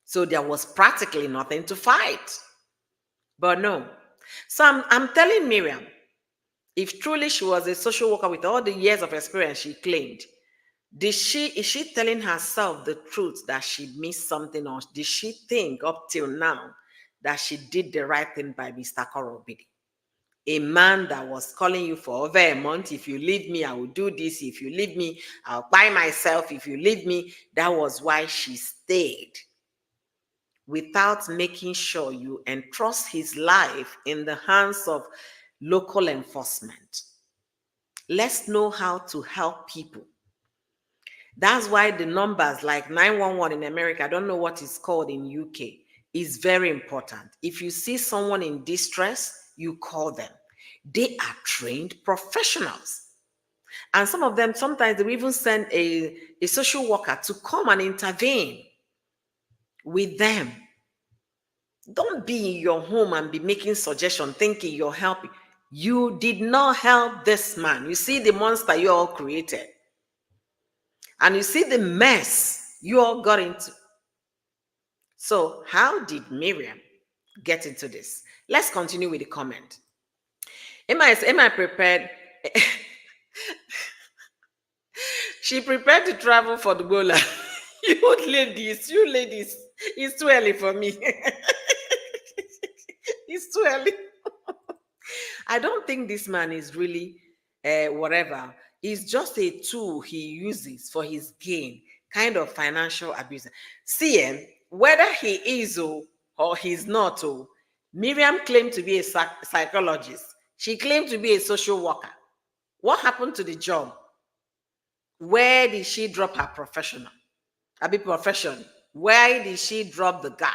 So there was practically nothing to fight. But no. So I'm telling Miriam, if truly she was a social worker with all the years of experience she claimed, is she telling herself the truth that she missed something, or did she think up till now that she did the right thing by Mr. Korobidi? A man that was calling you for over a month. If you leave me, I will do this. If you leave me, I'll buy myself. If you leave me, that was why she stayed, without making sure you entrust his life in the hands of local enforcement. Let's know how to help people. That's why the numbers like 911 in America, I don't know what it's called in UK, is very important. If you see someone in distress, you call them. They are trained professionals. And some of them, sometimes they even send a social worker to come and intervene with them. Don't be in your home and be making suggestions, thinking you're helping. You did not help this man. You see the monster you all created. And you see the mess you all got into. So how did Miriam get into this? Let's continue with the comment. Am I prepared? She prepared to travel for the Gola. You ladies, it's too early for me. It's too early. I don't think this man is really whatever. It's just a tool he uses for his gain, kind of financial abuse. See, whether he is or he's not, Miriam claimed to be a psychologist. She claimed to be a social worker. What happened to the job? Where did she drop her profession? Where did she drop the guard?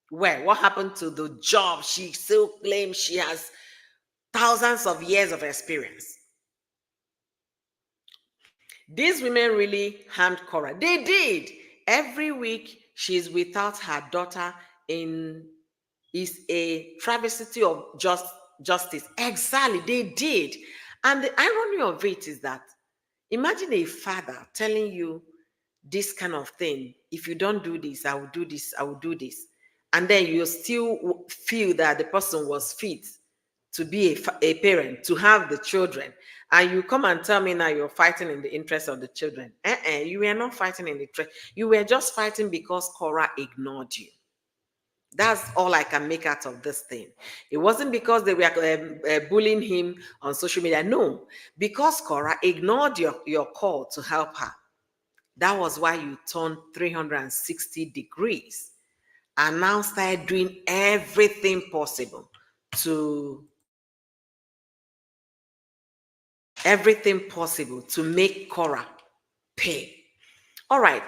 Where? What happened to the job? She still claims she has thousands of years of experience. These women really harmed Cora. They did. Every week she's without her daughter is a travesty of justice. Exactly, they did. And the irony of it is that imagine a father telling you this kind of thing. If you don't do this, I will do this, I will do this. and then you still feel that the person was fit to be a parent, to have the children, and you come and tell me now you're fighting in the interest of the children. You were not fighting in the interest. You were just fighting because Cora ignored you. That's all I can make out of this thing. It wasn't because they were bullying him on social media. No, because Cora ignored your call to help her. That was why you turned 360 degrees and now started doing to everything possible to make Cora pay. All right.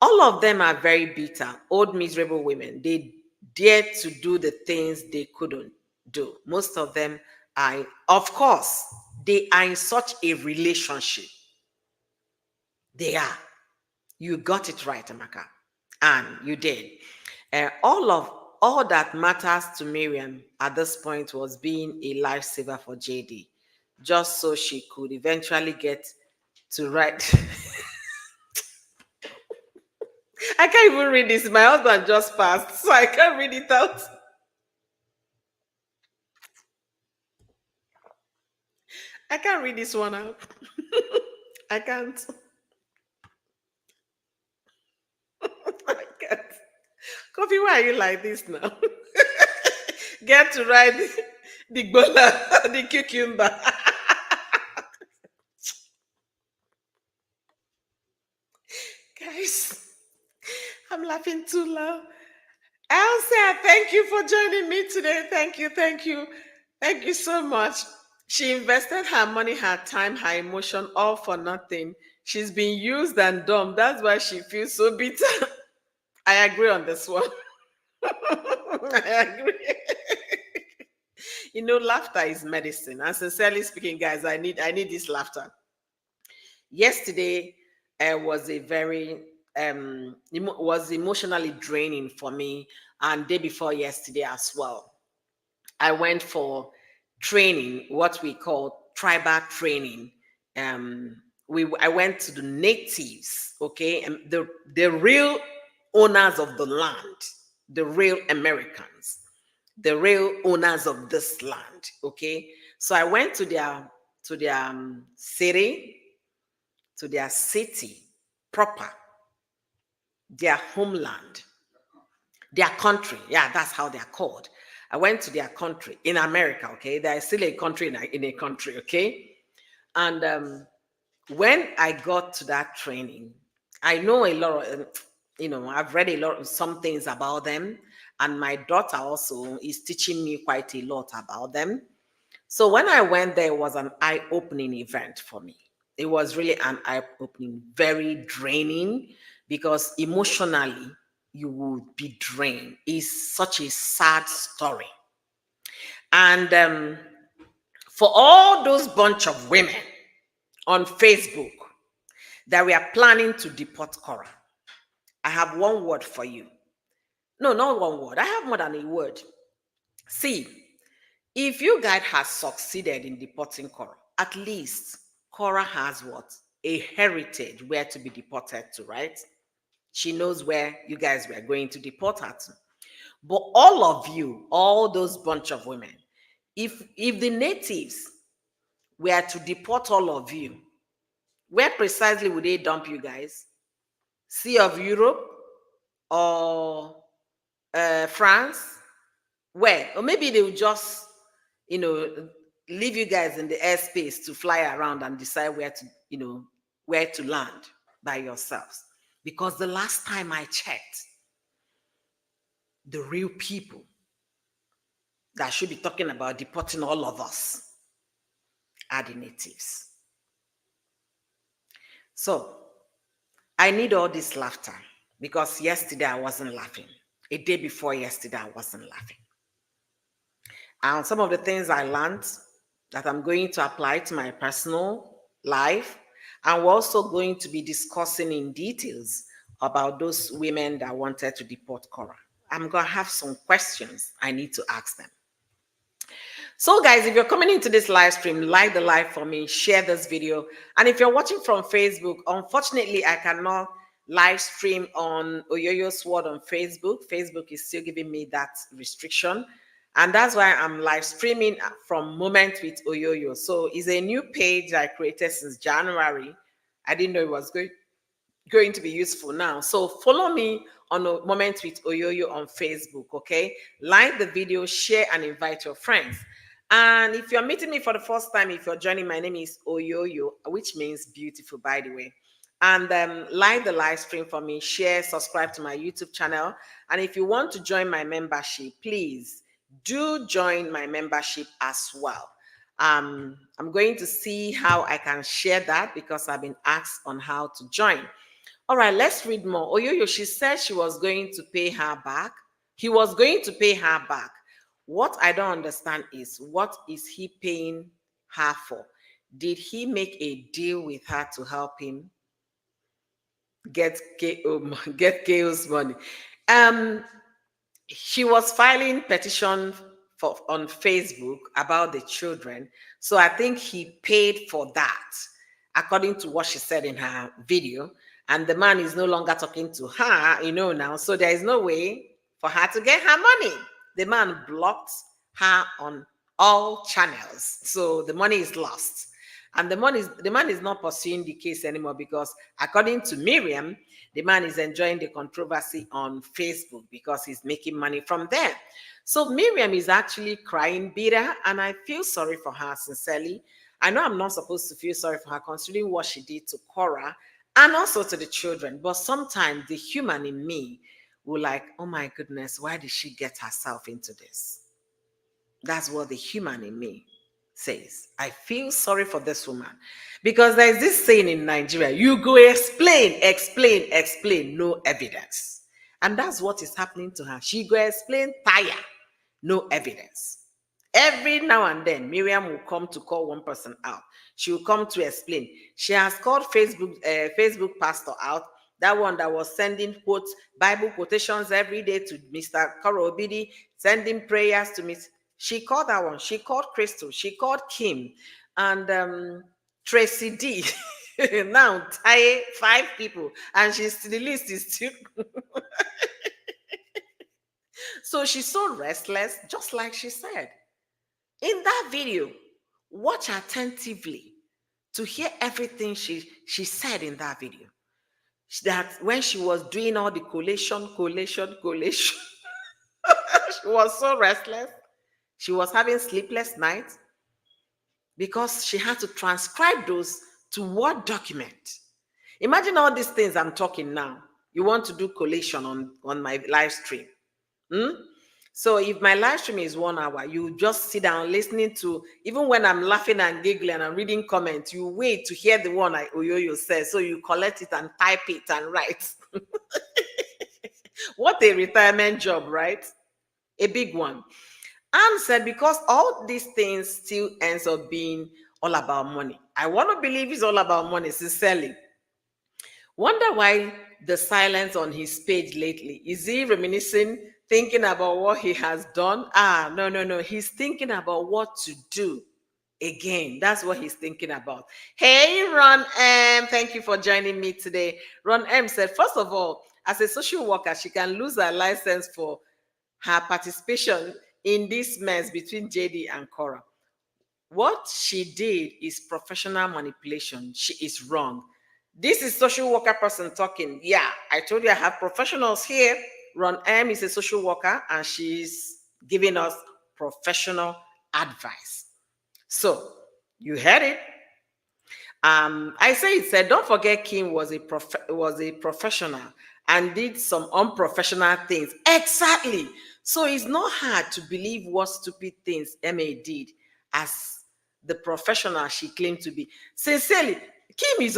All of them are very bitter, old, miserable women. They dare to do the things they couldn't do. Most of them are, of course, they are in such a relationship. They are. You got it right, Amaka. And you did. All that matters to Miriam at this point was being a lifesaver for JD, just so she could eventually get to write. I can't even read this. My husband just passed, so I can't read it out. I can't read this one out. I can't. I can't. Coffee, why are you like this now? Get to write the bola, the cucumber. Guys, I'm laughing too loud. Elsa, thank you for joining me today. Thank you, thank you. Thank you so much. She invested her money, her time, her emotion, all for nothing. She's been used and dumb. That's why she feels so bitter. I agree on this one. I agree. Laughter is medicine. And sincerely speaking, guys, I need this laughter. Yesterday was a very was emotionally draining for me, and day before yesterday as well. I went for training, what we call tribal training. I went to the natives, okay, and the real owners of the land, the real Americans, the real owners of this land, okay. So I went to their city proper, their homeland, their country. Yeah, that's how they're called. I went to their country in America, okay? There's still a country in a country, okay? And when I got to that training, I know a lot of, I've read a lot of some things about them. And my daughter also is teaching me quite a lot about them. So when I went there, it was an eye-opening event for me. It was really an eye-opening, very draining, because emotionally you would be drained. It's such a sad story. And for all those bunch of women on Facebook that we are planning to deport Cora, I have one word for you. No, not one word. I have more than a word. See, if you guys have succeeded in deporting Cora, at least Cora has what? A heritage where to be deported to, right? She knows where you guys were going to deport her to. But all of you, all those bunch of women, if the natives were to deport all of you, where precisely would they dump you guys? Sea of Europe or France? Where? Or maybe they would just, leave you guys in the airspace to fly around and decide where to land by yourselves. Because the last time I checked, the real people that should be talking about deporting all of us are the natives. So I need all this laughter because yesterday I wasn't laughing. A day before yesterday, I wasn't laughing. And some of the things I learned that I'm going to apply to my personal life, and we're also going to be discussing in details about those women that wanted to deport Cora. I'm going to have some questions I need to ask them. So guys, if you're coming into this live stream, like the live for me, share this video. And if you're watching from Facebook, unfortunately, I cannot live stream on Oyoyo's World on Facebook. Facebook is still giving me that restriction. And that's why I'm live streaming from Moment with Oyoyo. So it's a new page I created since January. I didn't know it was going to be useful now. So follow me on a Moment with Oyoyo on Facebook, okay? Like the video, share, and invite your friends. And if you're meeting me for the first time, if you're joining, my name is Oyoyo, which means beautiful, by the way. And like the live stream for me, share, subscribe to my YouTube channel. And if you want to join my membership, please do join my membership as well. I'm going to see how I can share that because I've been asked on how to join. All right, let's read more. Oyoyo, she said she was going to pay her back. He was going to pay her back. What I don't understand is, what is he paying her for? Did he make a deal with her to help him get Gail's money? She was filing petition on Facebook about the children. So I think he paid for that, according to what she said in her video. And the man is no longer talking to her, now. So there is no way for her to get her money. The man blocked her on all channels. So the money is lost. And the man is not pursuing the case anymore because, according to Miriam, the man is enjoying the controversy on Facebook because he's making money from there. So Miriam is actually crying bitter, and I feel sorry for her sincerely. I know I'm not supposed to feel sorry for her considering what she did to Cora and also to the children, but sometimes the human in me will like, oh my goodness, why did she get herself into this? That's what the human in me says. I feel sorry for this woman because there's this saying in Nigeria, you go explain, no evidence. And that's what is happening to her. She go explain, tire, no evidence. Every now and then, Miriam will come to call one person out. She will come to explain. She has called Facebook pastor out, that one that was sending quotes, Bible quotations every day to Mr. Korobidi, sending prayers to Miss. She called that one. She called Crystal. She called Kim. And Tracy D. Now, 5 people. And the list is still. So she's so restless, just like she said. In that video, watch attentively to hear everything she said in that video. That when she was doing all the collation, she was so restless. She was having sleepless nights because she had to transcribe those to Word document. Imagine all these things I'm talking now. You want to do collation on my live stream. So if my live stream is 1 hour, you just sit down listening to, even when I'm laughing and giggling and reading comments, you wait to hear the one Oyoyo says. So you collect it and type it and write. What a retirement job, right? A big one. And said, because all these things still ends up being all about money. I want to believe it's all about money, sincerely. Wonder why the silence on his page lately. Is he reminiscing, thinking about what he has done? No. He's thinking about what to do again. That's what he's thinking about. Hey, Ron M. Thank you for joining me today. Ron M said, first of all, as a social worker, she can lose her license for her participation in this mess between JD and Cora. What she did is professional manipulation. She is wrong. This is social worker person talking. Yeah, I told you I have professionals here. Ron M is a social worker and she's giving us professional advice. So you heard it. I said, don't forget Kim was a professional and did some unprofessional things. Exactly. So it's not hard to believe what stupid things MA did as the professional she claimed to be. Sincerely, Kim is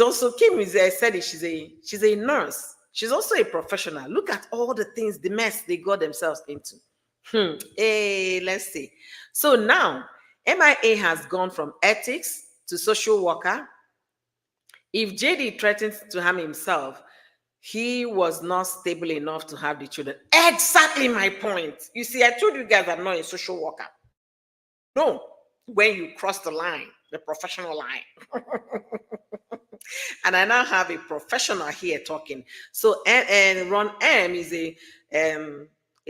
said it, she's a nurse. She's also a professional. Look at all the things, the mess they got themselves into. Hey, let's see. So now, MIA has gone from ethics to social worker. If JD threatened to harm himself, he was not stable enough to have the children. Exactly my point. You see, I told you guys I'm not a social worker. No, when you cross the line, the professional line. And I now have a professional here talking. So, and Ron M is a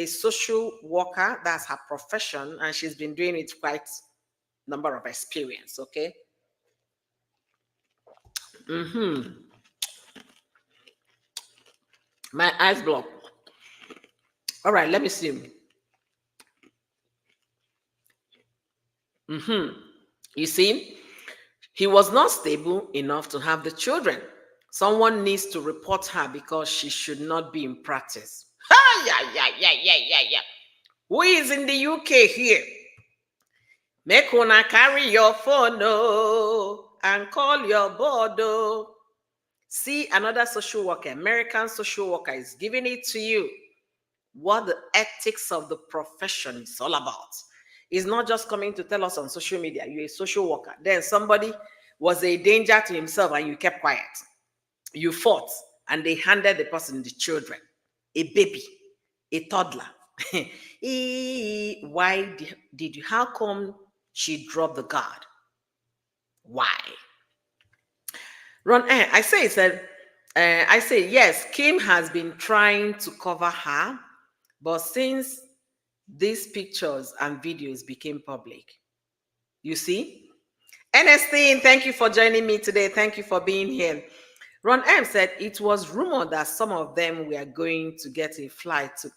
social worker. That's her profession, and she's been doing it quite number of experience. Okay. My eyes block. All right, let me see. You see, he was not stable enough to have the children. Someone needs to report her because she should not be in practice. Ha! Yeah, yeah, yeah, yeah, yeah, yeah. Who is in the UK here? Make una carry your phone and call your board. See, another social worker, American social worker, is giving it to you what the ethics of the profession is all about. It's not just coming to tell us on social media, you're a social worker. Then somebody was a danger to himself and you kept quiet. You fought and they handed the person the children, a baby, a toddler. Why did you? How come she dropped the guard? Why? Ron, I say yes. Kim has been trying to cover her, but since these pictures and videos became public, you see. Ernestine, thank you for joining me today. Thank you for being here. Ron M said it was rumored that some of them were going to get a flight to.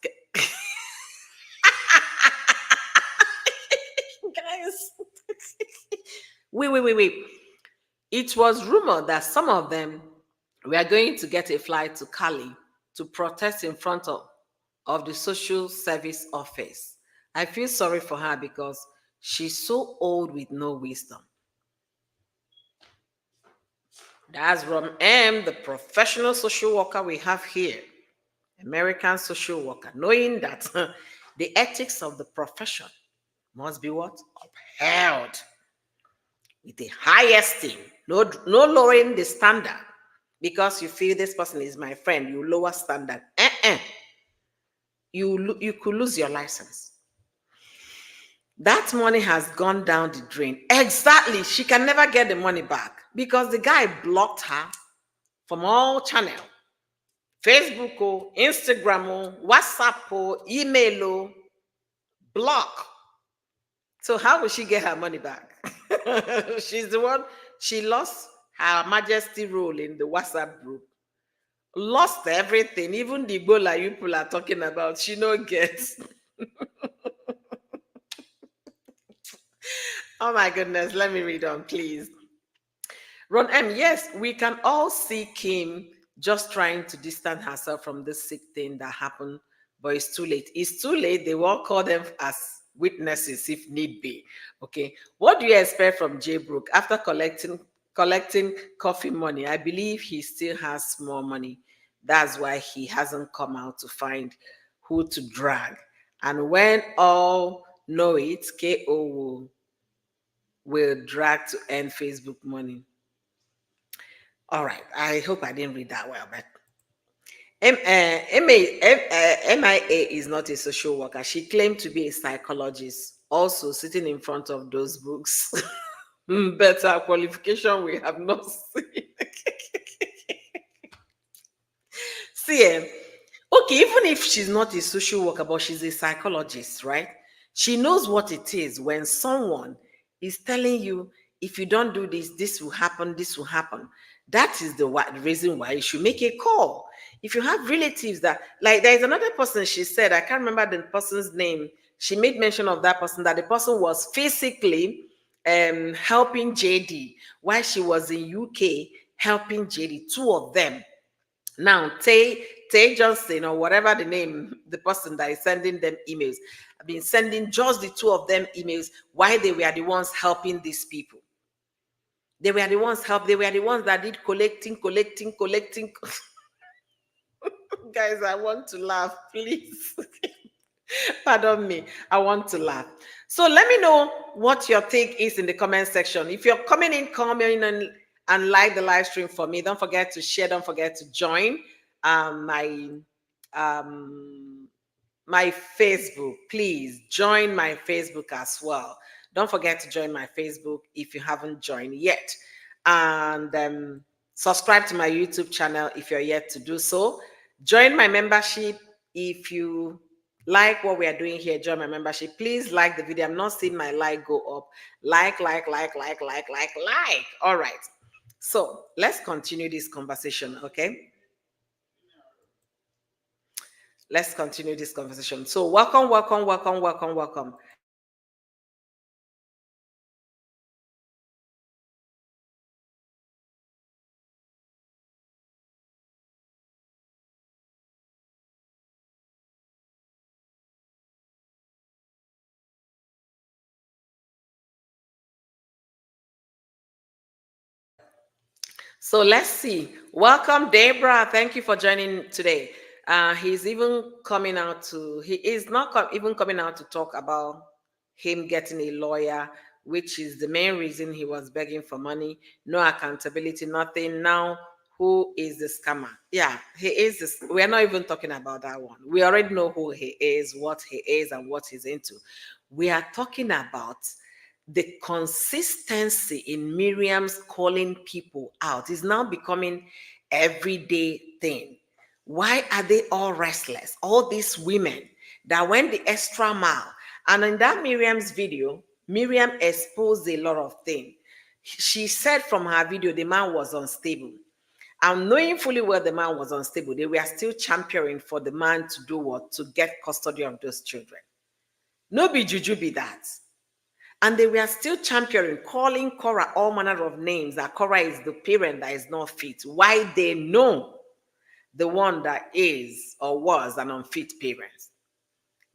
Guys, wait. It was rumored that some of them were going to get a flight to Cali to protest in front of the social service office. I feel sorry for her because she's so old with no wisdom. That's Ron M, the professional social worker we have here, American social worker, knowing that the ethics of the profession must be what? Upheld with the highest thing. No lowering the standard because you feel this person is my friend, you lower standard. You could lose your license. That money has gone down the drain. Exactly. She can never get the money back because the guy blocked her from all channels. Facebook, Instagram, WhatsApp, email, block. So how will she get her money back? She's the one, she lost her majesty role in the WhatsApp group. Lost everything, even the Ebola you people are talking about, she no gets. Oh my goodness, let me read on, please. Ron M, yes, we can all see Kim just trying to distance herself from this sick thing that happened, but it's too late. It's too late. They will call them as witnesses if need be. Okay. What do you expect from Jay Brook after collecting coffee money? I believe he still has more money. That's why he hasn't come out to find who to drag. And when all know it, KO will drag to earn Facebook money. All right. I hope I didn't read that well, but MIA is not a social worker. She claimed to be a psychologist, also sitting in front of those books. Better qualification we have not seen. See, okay, even if she's not a social worker, but she's a psychologist, right? She knows what it is when someone is telling you, if you don't do this, this will happen, this will happen. That is the reason why you should make a call. If you have relatives that, like, there is another person she said, I can't remember the person's name. She made mention of that person, that the person was physically helping JD while she was in UK helping JD, two of them. Now, Tay Johnson, or whatever the name, the person that is sending them emails, I've been sending just the two of them emails while they were the ones helping these people. They were the ones they were the ones that did collecting. Guys, I want to laugh, please. Pardon me. I want to laugh. So let me know what your take is in the comment section. If you're coming in, come in and like the live stream for me. Don't forget to share. Don't forget to join my my Facebook. Please join my Facebook as well. Don't forget to join my Facebook if you haven't joined yet. And Subscribe to my YouTube channel if you're yet to do so. Join my membership if you like what we are doing here. Join my membership. Please like the video. I'm not seeing my like go up. Like. All right. So let's continue this conversation, okay? Let's continue this conversation. So welcome. So let's see. Welcome, Deborah. Thank you for joining today. He's even coming out to, he is not even coming out to talk about him getting a lawyer, which is the main reason he was begging for money. No accountability, nothing. Now, who is the scammer? Yeah, he is this. We're not even talking about that one. We already know who he is, what he is, and what he's into. We are talking about the consistency in Miriam's calling people out is now becoming everyday thing. Why are they all restless? All these women that went the extra mile. And in that Miriam's video, Miriam exposed a lot of things. She said from her video the man was unstable. And knowing fully well the man was unstable, they were still championing for the man to do what? To get custody of those children. No be juju be that. And they were still championing, calling Cora all manner of names, that Cora is the parent that is not fit. Why they know the one that is or was an unfit parent.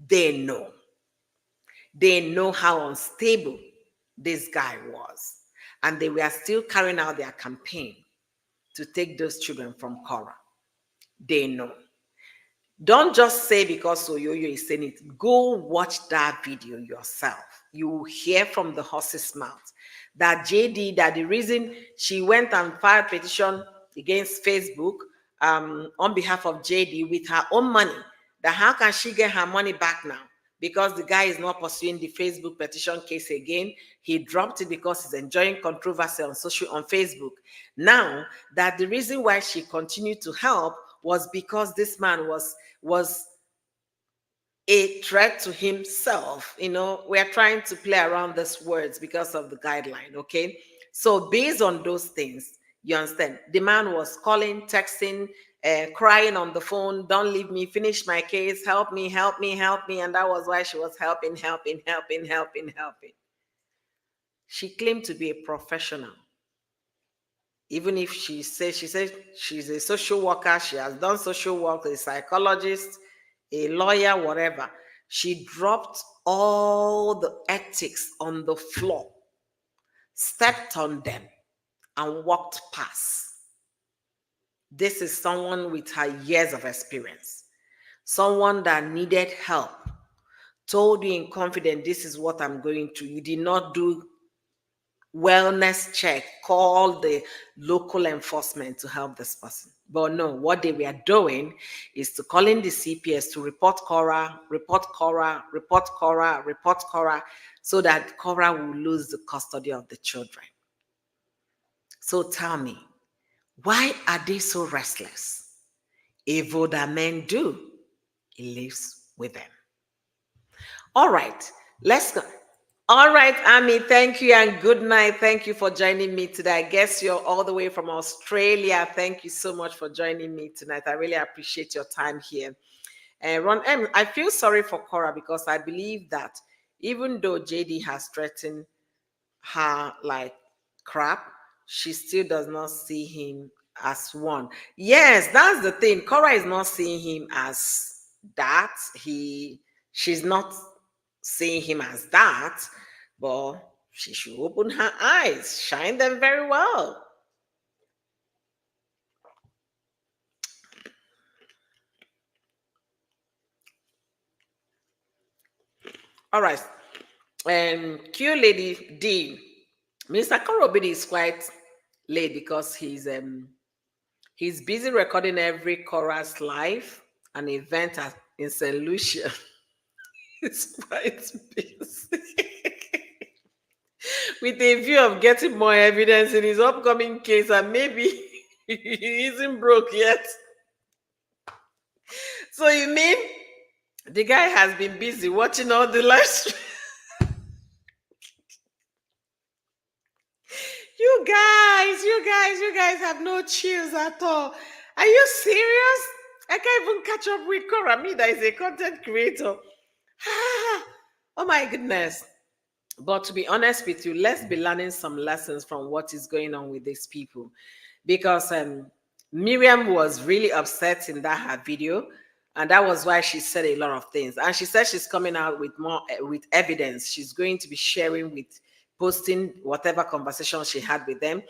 They know. They know how unstable this guy was. And they were still carrying out their campaign to take those children from Cora. They know. Don't just say because Oyoyo is saying it. Go watch that video yourself. You will hear from the horse's mouth that JD, that the reason she went and filed petition against Facebook on behalf of JD with her own money, that how can she get her money back now? Because the guy is not pursuing the Facebook petition case again. He dropped it because he's enjoying controversy on Facebook. Now that the reason why she continued to help was because this man was a threat to himself. You know, we are trying to play around these words because of the guideline, okay? So based on those things, you understand, the man was calling, texting, crying on the phone, don't leave me, finish my case, help me. And that was why she was helping. She claimed to be a professional. Even if she said she's a social worker, she has done social work, a psychologist, a lawyer, whatever. She dropped all the ethics on the floor, stepped on them, and walked past. This is someone with her years of experience, someone that needed help, told you in confidence, this is what I'm going through. You did not do wellness check, call the local enforcement to help this person. But no, what they were doing is to call in the CPS to report Cora, so that Cora will lose the custody of the children. So tell me, why are they so restless? Evil that men do, it lives with them. All right, let's go. All right, Ami, thank you and good night. Thank you for joining me today. I guess you're all the way from Australia. Thank you so much for joining me tonight. I really appreciate your time here. And Ron M, I feel sorry for Cora because I believe that even though JD has threatened her like crap, she still does not see him as one. Yes, that's the thing. Cora is not seeing him as that. She's not seeing him as that, but she should open her eyes, shine them very well. All right. Q Lady D. Mr. Korobidi is quite late because he's busy recording every chorus live, an event in St. Lucia. He's quite busy. With a view of getting more evidence in his upcoming case and maybe He isn't broke yet. So you mean the guy has been busy watching all the live stream? You guys have no chills at all. Are you serious? I can't even catch up with Cora, me that is a content creator. Oh my goodness. But to be honest with you, let's be learning some lessons from what is going on with these people. Because Miriam was really upset in that her video, and that was why she said a lot of things. And she said she's coming out with more with evidence. She's going to be sharing with posting whatever conversation she had with them.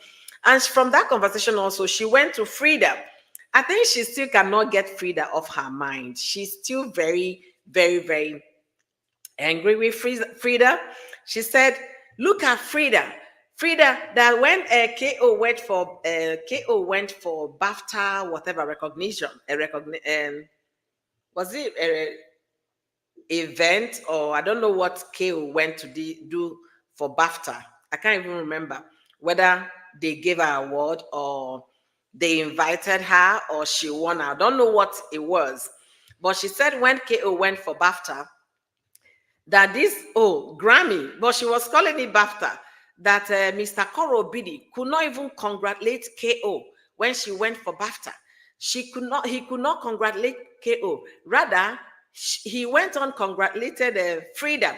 And from that conversation also, she went to Frida. I think she still cannot get Frida off her mind. She's still very, very, very angry with Frida. She said, "Look at Frida. Frida, that when KO went for BAFTA whatever recognition, was it a event, or I don't know what KO went to do for BAFTA. I can't even remember whether they gave her award or they invited her or she won. I don't know what it was, but she said when KO went for BAFTA, that this Grammy, but she was calling it BAFTA, that Mr. Koro Bidi could not even congratulate KO when she went for BAFTA. He could not congratulate KO. Rather, he went on congratulated Frida,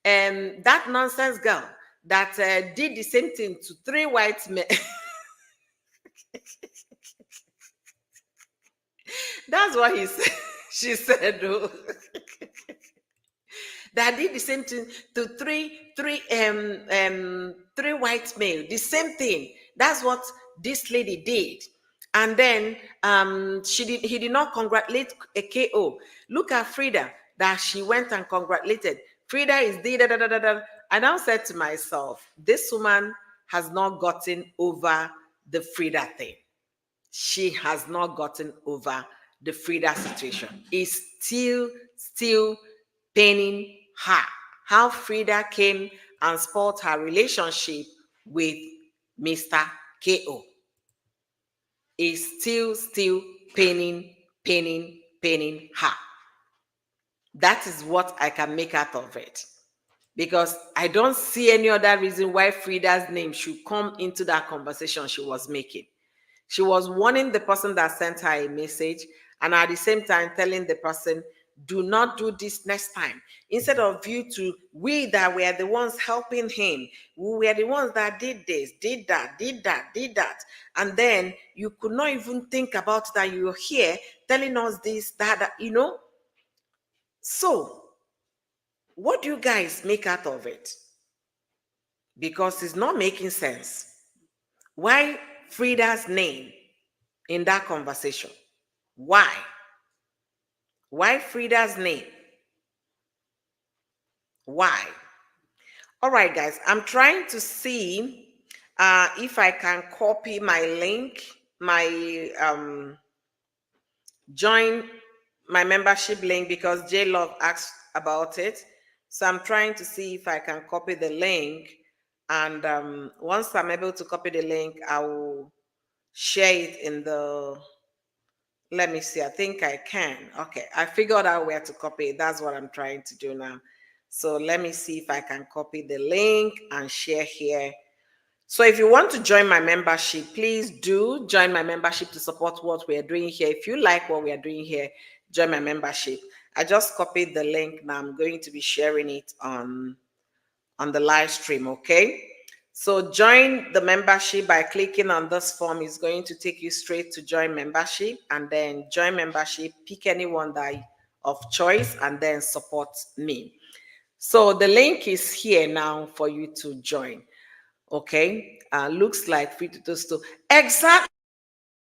and that nonsense girl that did the same thing to three white men. That's what he said. She said, oh. That did the same thing to three white male. The same thing. That's what this lady did. And then he did not congratulate a KO. Look at Frida that she went and congratulated. Frida is the da, da, da, da, da. I now said to myself, this woman has not gotten over the Frida thing. She has not gotten over the Frida situation. It's still paining her. How Frida came and spoiled her relationship with Mr. KO is still paining her. That is what I can make out of it. Because I don't see any other reason why Frida's name should come into that conversation she was making. She was warning the person that sent her a message, and at the same time telling the person, do not do this next time. Instead of we that were the ones helping him, we were the ones that did this, did that. And then you could not even think about that. You're here telling us this, that. So, what do you guys make out of it? Because it's not making sense. Why Frida's name in that conversation? Why? Why Frida's name? Why? All right, guys, I'm trying to see if I can copy my link, my join my membership link, because J Love asked about it. So I'm trying to see if I can copy the link. And once I'm able to copy the link, I will share it in the, let me see, I think I can. Okay, I figured out where to copy it. That's what I'm trying to do now. So let me see if I can copy the link and share here. So if you want to join my membership, please do join my membership to support what we are doing here. If you like what we are doing here, join my membership. I just copied the link. Now I'm going to be sharing it on the live stream, okay? So join the membership by clicking on this form. It's going to take you straight to join membership, and then join membership, pick anyone that of choice, and then support me. So the link is here now for you to join. Okay, looks like free to do so. Exactly,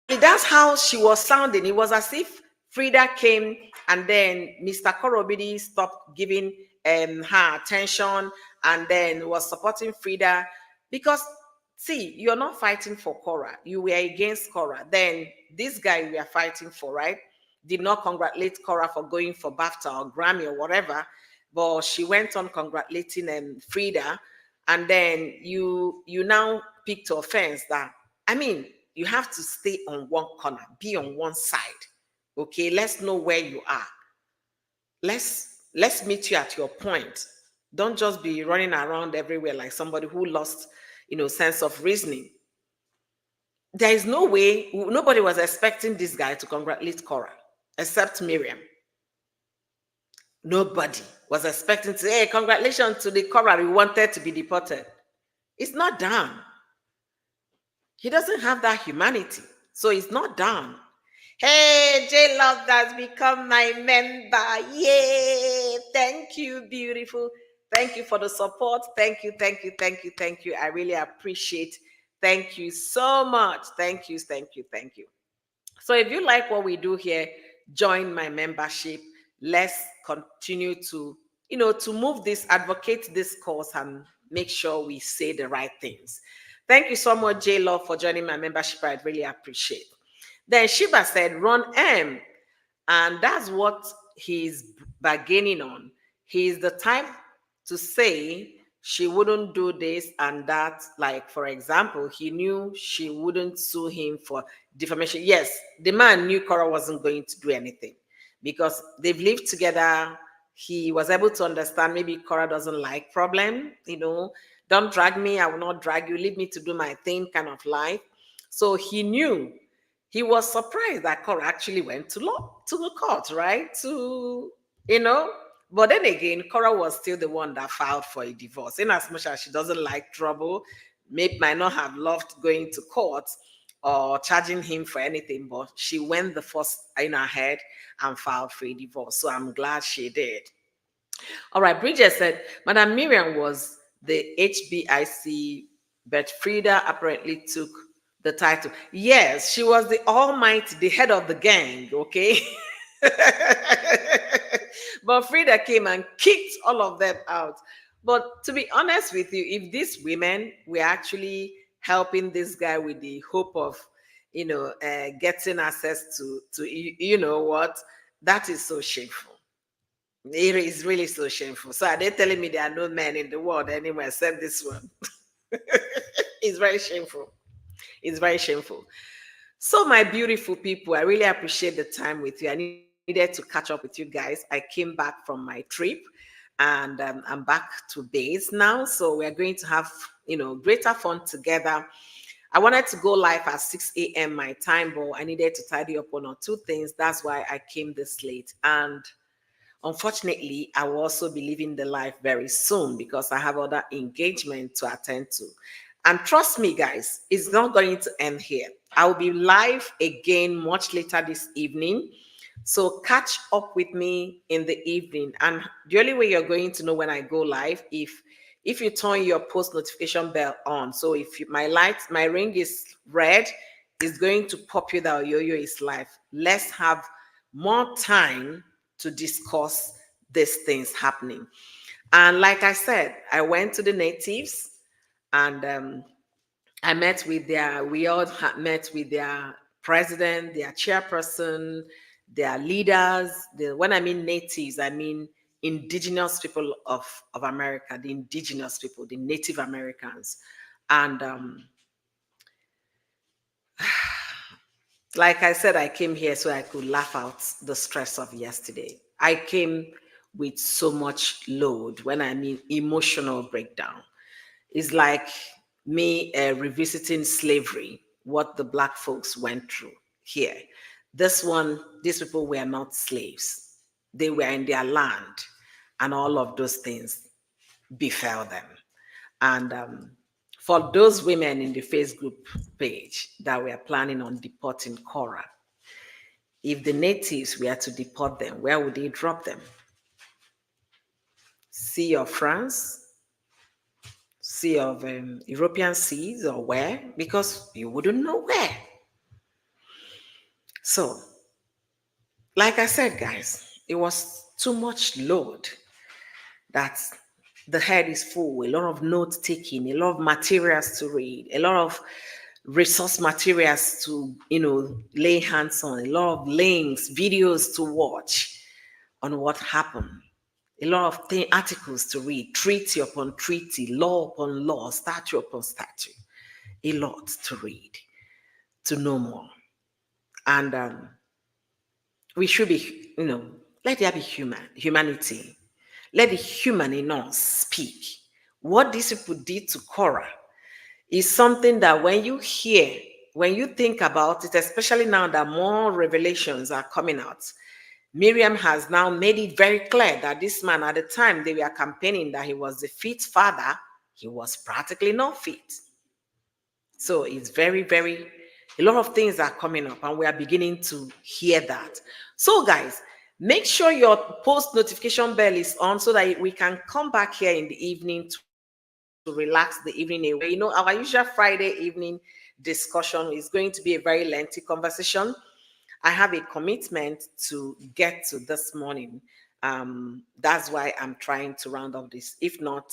that's how she was sounding. It was as if Frida came and then Mr. Korobidi stopped giving her attention and then was supporting Frida. Because, see, you're not fighting for Cora. You were against Cora. Then this guy we are fighting for, right, did not congratulate Cora for going for BAFTA or Grammy or whatever, but she went on congratulating Frida. And then you now picked offense that, I mean, You have to stay on one corner, be on one side. Okay, let's know where you are. Let's meet you at your point. Don't just be running around everywhere like somebody who lost, sense of reasoning. There is no way, nobody was expecting this guy to congratulate Cora except Miriam. Nobody was expecting to say, hey, congratulations to the Cora we wanted to be deported. It's not done. He doesn't have that humanity. So it's not done. Hey, J Love has become my member. Yay! Thank you, beautiful. Thank you for the support. Thank you, thank you, thank you, thank you. I really appreciate. Thank you so much. Thank you, thank you, thank you. So if you like what we do here, join my membership. Let's continue to, to move this, advocate this cause, and make sure we say the right things. Thank you so much, J Love, for joining my membership. I really appreciate. Then Shiba said, Run M. And that's what he's bargaining on. He's the type to say she wouldn't do this and that. Like, for example, he knew she wouldn't sue him for defamation. Yes, the man knew Cora wasn't going to do anything because they've lived together. He was able to understand maybe Cora doesn't like problem, don't drag me, I will not drag you, leave me to do my thing kind of life. So he knew. He was surprised that Cora actually went to the court, right? But then again, Cora was still the one that filed for a divorce. In as much as she doesn't like trouble, might not have loved going to court or charging him for anything, but she went the first in her head and filed for a divorce. So I'm glad she did. All right, Bridget said, Madam Miriam was the HBIC, but Frida apparently took the title. Yes, she was the almighty, the head of the gang, okay? But Frida came and kicked all of them out. But to be honest with you, if these women were actually helping this guy with the hope of, getting access to you know what, that is so shameful. It is really so shameful. So are they telling me there are no men in the world anywhere except this one? It's very shameful. It's very shameful. So, my beautiful people, I really appreciate the time with you. I needed to catch up with you guys. I came back from my trip and I'm back to base now. So, we're going to have, greater fun together. I wanted to go live at 6 a.m. my time, but I needed to tidy up one or two things. That's why I came this late. And unfortunately, I will also be leaving the live very soon because I have other engagement to attend to. And trust me, guys, it's not going to end here. I will be live again much later this evening. So catch up with me in the evening. And the only way you're going to know when I go live, if you turn your post notification bell on. So if my ring is red, it's going to pop you that Yo-Yo is live. Let's have more time to discuss these things happening. And like I said, I went to the natives and we all met with their president, their chairperson, their leaders. When I mean natives, I mean indigenous people of America, the indigenous people, the Native Americans. And like I said, I came here so I could laugh out the stress of yesterday. I came with so much load. When I mean emotional breakdown, it's like me revisiting slavery, what the Black folks went through here. These people were not slaves. They were in their land, and all of those things befell them. And for those women in the Facebook page that were planning on deporting Cora, if the natives were to deport them, where would they drop them? Sea of France, sea of European seas, or where? Because you wouldn't know where. So, like I said, guys, it was too much load that the head is full, a lot of note taking, a lot of materials to read, a lot of resource materials to, lay hands on, a lot of links, videos to watch on what happened, a lot of articles to read, treaty upon treaty, law upon law, statute upon statute, a lot to read to know more. And we should be, let there be humanity. Let the human in us speak. What these people did to Korah is something that when you hear, when you think about it, especially now that more revelations are coming out, Miriam has now made it very clear that this man, at the time they were campaigning that he was the fit father, he was practically not fit. So it's very, very, a lot of things are coming up and we are beginning to hear that. So, guys, make sure your post notification bell is on so that we can come back here in the evening to relax the evening away. Our usual Friday evening discussion is going to be a very lengthy conversation. I have a commitment to get to this morning. That's why I'm trying to round up this. If not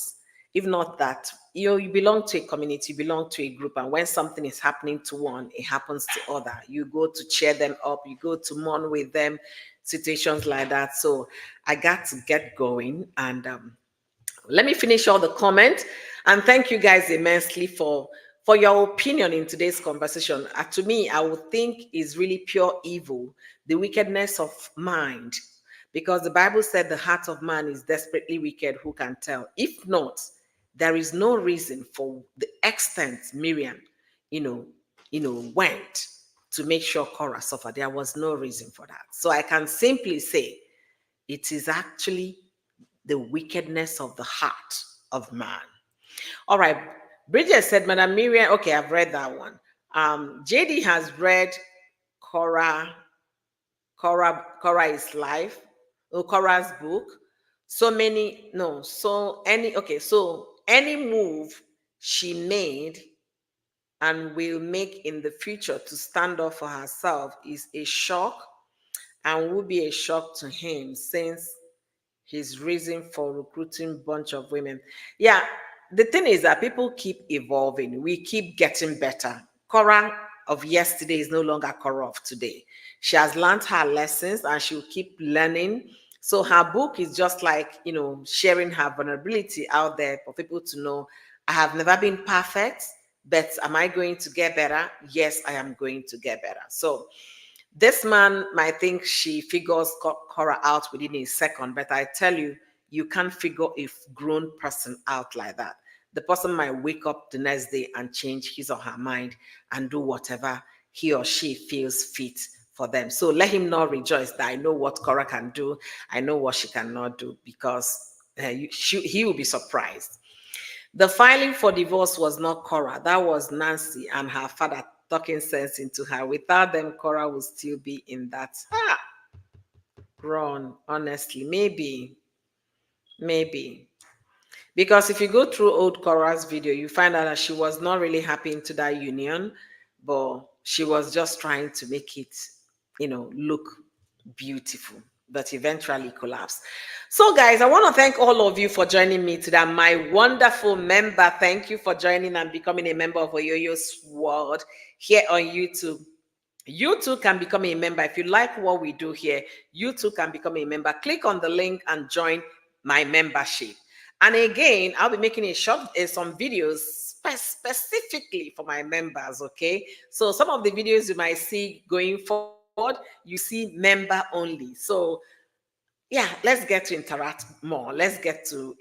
that, you belong to a community, you belong to a group, and when something is happening to one, it happens to other. You go to cheer them up, you go to mourn with them, situations like that. So I got to get going, and let me finish all the comments and thank you guys immensely for your opinion in today's conversation. To me, I would think is really pure evil, the wickedness of mind, because the Bible said the heart of man is desperately wicked. Who can tell? If not, there is no reason for the extent Miriam, you know, went to make sure Korah suffered. There was no reason for that. So I can simply say it is actually the wickedness of the heart of man. All right. Bridget said, Madam Miriam, okay, I've read that one. JD has read Korah, Korah is life, Korah's book. So many, no, so any, okay, so any move she made and will make in the future to stand up for herself is a shock and will be a shock to him since his reason for recruiting bunch of women. Yeah, the thing is that people keep evolving. We keep getting better. Korah of yesterday is no longer Korah of today. She has learned her lessons and she'll keep learning. So her book is just like, sharing her vulnerability out there for people to know I have never been perfect, but am I going to get better? Yes, I am going to get better. So this man might think she figures Cora out within a second, but I tell you, you can't figure a grown person out like that. The person might wake up the next day and change his or her mind and do whatever he or she feels fit for them. So let him not rejoice that I know what Cora can do, I know what she cannot do, because he will be surprised. The filing for divorce was not Cora, that was Nancy and her father talking sense into her. Without them, Cora would still be in that run, honestly. Maybe. Because if you go through old Cora's video, you find out that she was not really happy into that union, but she was just trying to make it, look beautiful, but eventually collapsed. So, guys, I want to thank all of you for joining me today. My wonderful member, thank you for joining and becoming a member of Oyoyo's World here on YouTube. You too can become a member. If you like what we do here, you too can become a member. Click on the link and join my membership. And again, I'll be making some videos specifically for my members, okay? So some of the videos you might see going forward, you see member only. So yeah, let's get to interact more. Let's get to,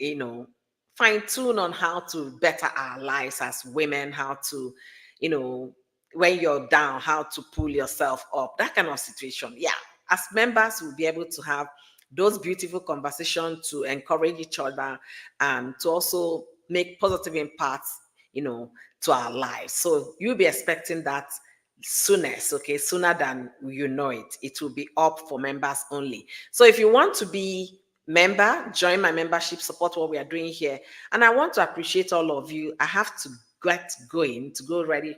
fine tune on how to better our lives as women, how to, you know, when you're down, how to pull yourself up, that kind of situation. Yeah, as members, we'll be able to have those beautiful conversations to encourage each other and to also make positive impacts, to our lives. So you'll be expecting that soonest, okay, sooner than you know it. It will be up for members only. So if you want to be member, join my membership, support what we are doing here. And I want to appreciate all of you. I have to get going to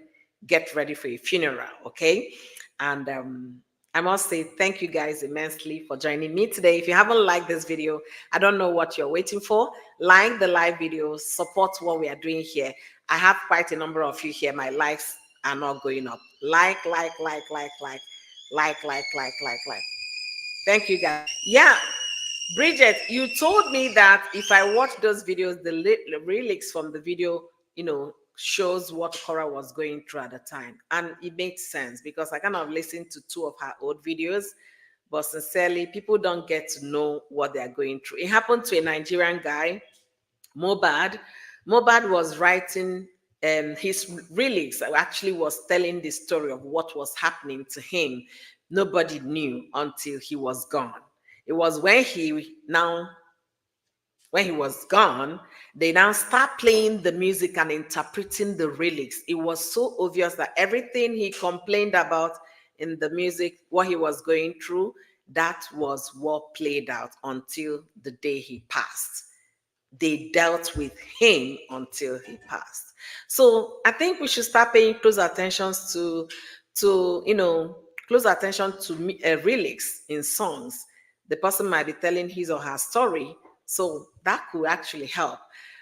get ready for a funeral, okay? And I must say thank you guys immensely for joining me today. If you haven't liked this video, I don't know what you're waiting for. Like the live video, support what we are doing here. I have quite a number of you here. My likes are not going up. Like. Thank you guys. Yeah, Bridget, you told me that if I watch those videos, the lyrics from the video, shows what Cora was going through at the time. And it made sense because I kind of listened to two of her old videos, but sincerely, people don't get to know what they're going through. It happened to a Nigerian guy, Mobad. Mobad was writing his lyrics, actually was telling the story of what was happening to him. Nobody knew until he was gone. It was when he was gone, they now start playing the music and interpreting the lyrics. It was so obvious that everything he complained about in the music, what he was going through, that was what played out until the day he passed. They dealt with him until he passed. So I think we should start paying close attention to close attention to lyrics in songs. The person might be telling his or her story, so that could actually help.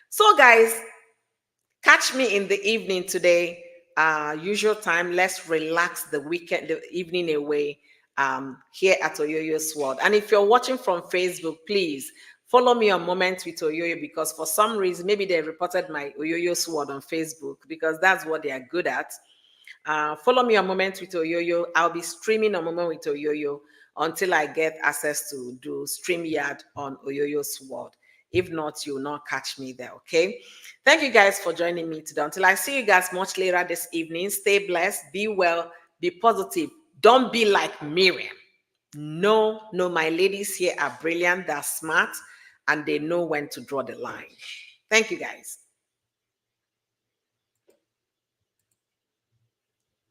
So, guys, catch me in the evening today, usual time. Let's relax the evening away here at Oyoyo's World. And if you're watching from Facebook, please follow me on Moments with Oyoyo because for some reason, maybe they reported my Oyoyo's World on Facebook because that's what they are good at. Follow me on Moment with Oyoyo. I'll be streaming on Moment with Oyoyo until I get access to do StreamYard on Oyoyo's World. If not, you'll not catch me there, okay? Thank you guys for joining me today. Until I see you guys much later this evening, stay blessed, be well, be positive. Don't be like Miriam. No, no, my ladies here are brilliant, they're smart, and they know when to draw the line. Thank you guys.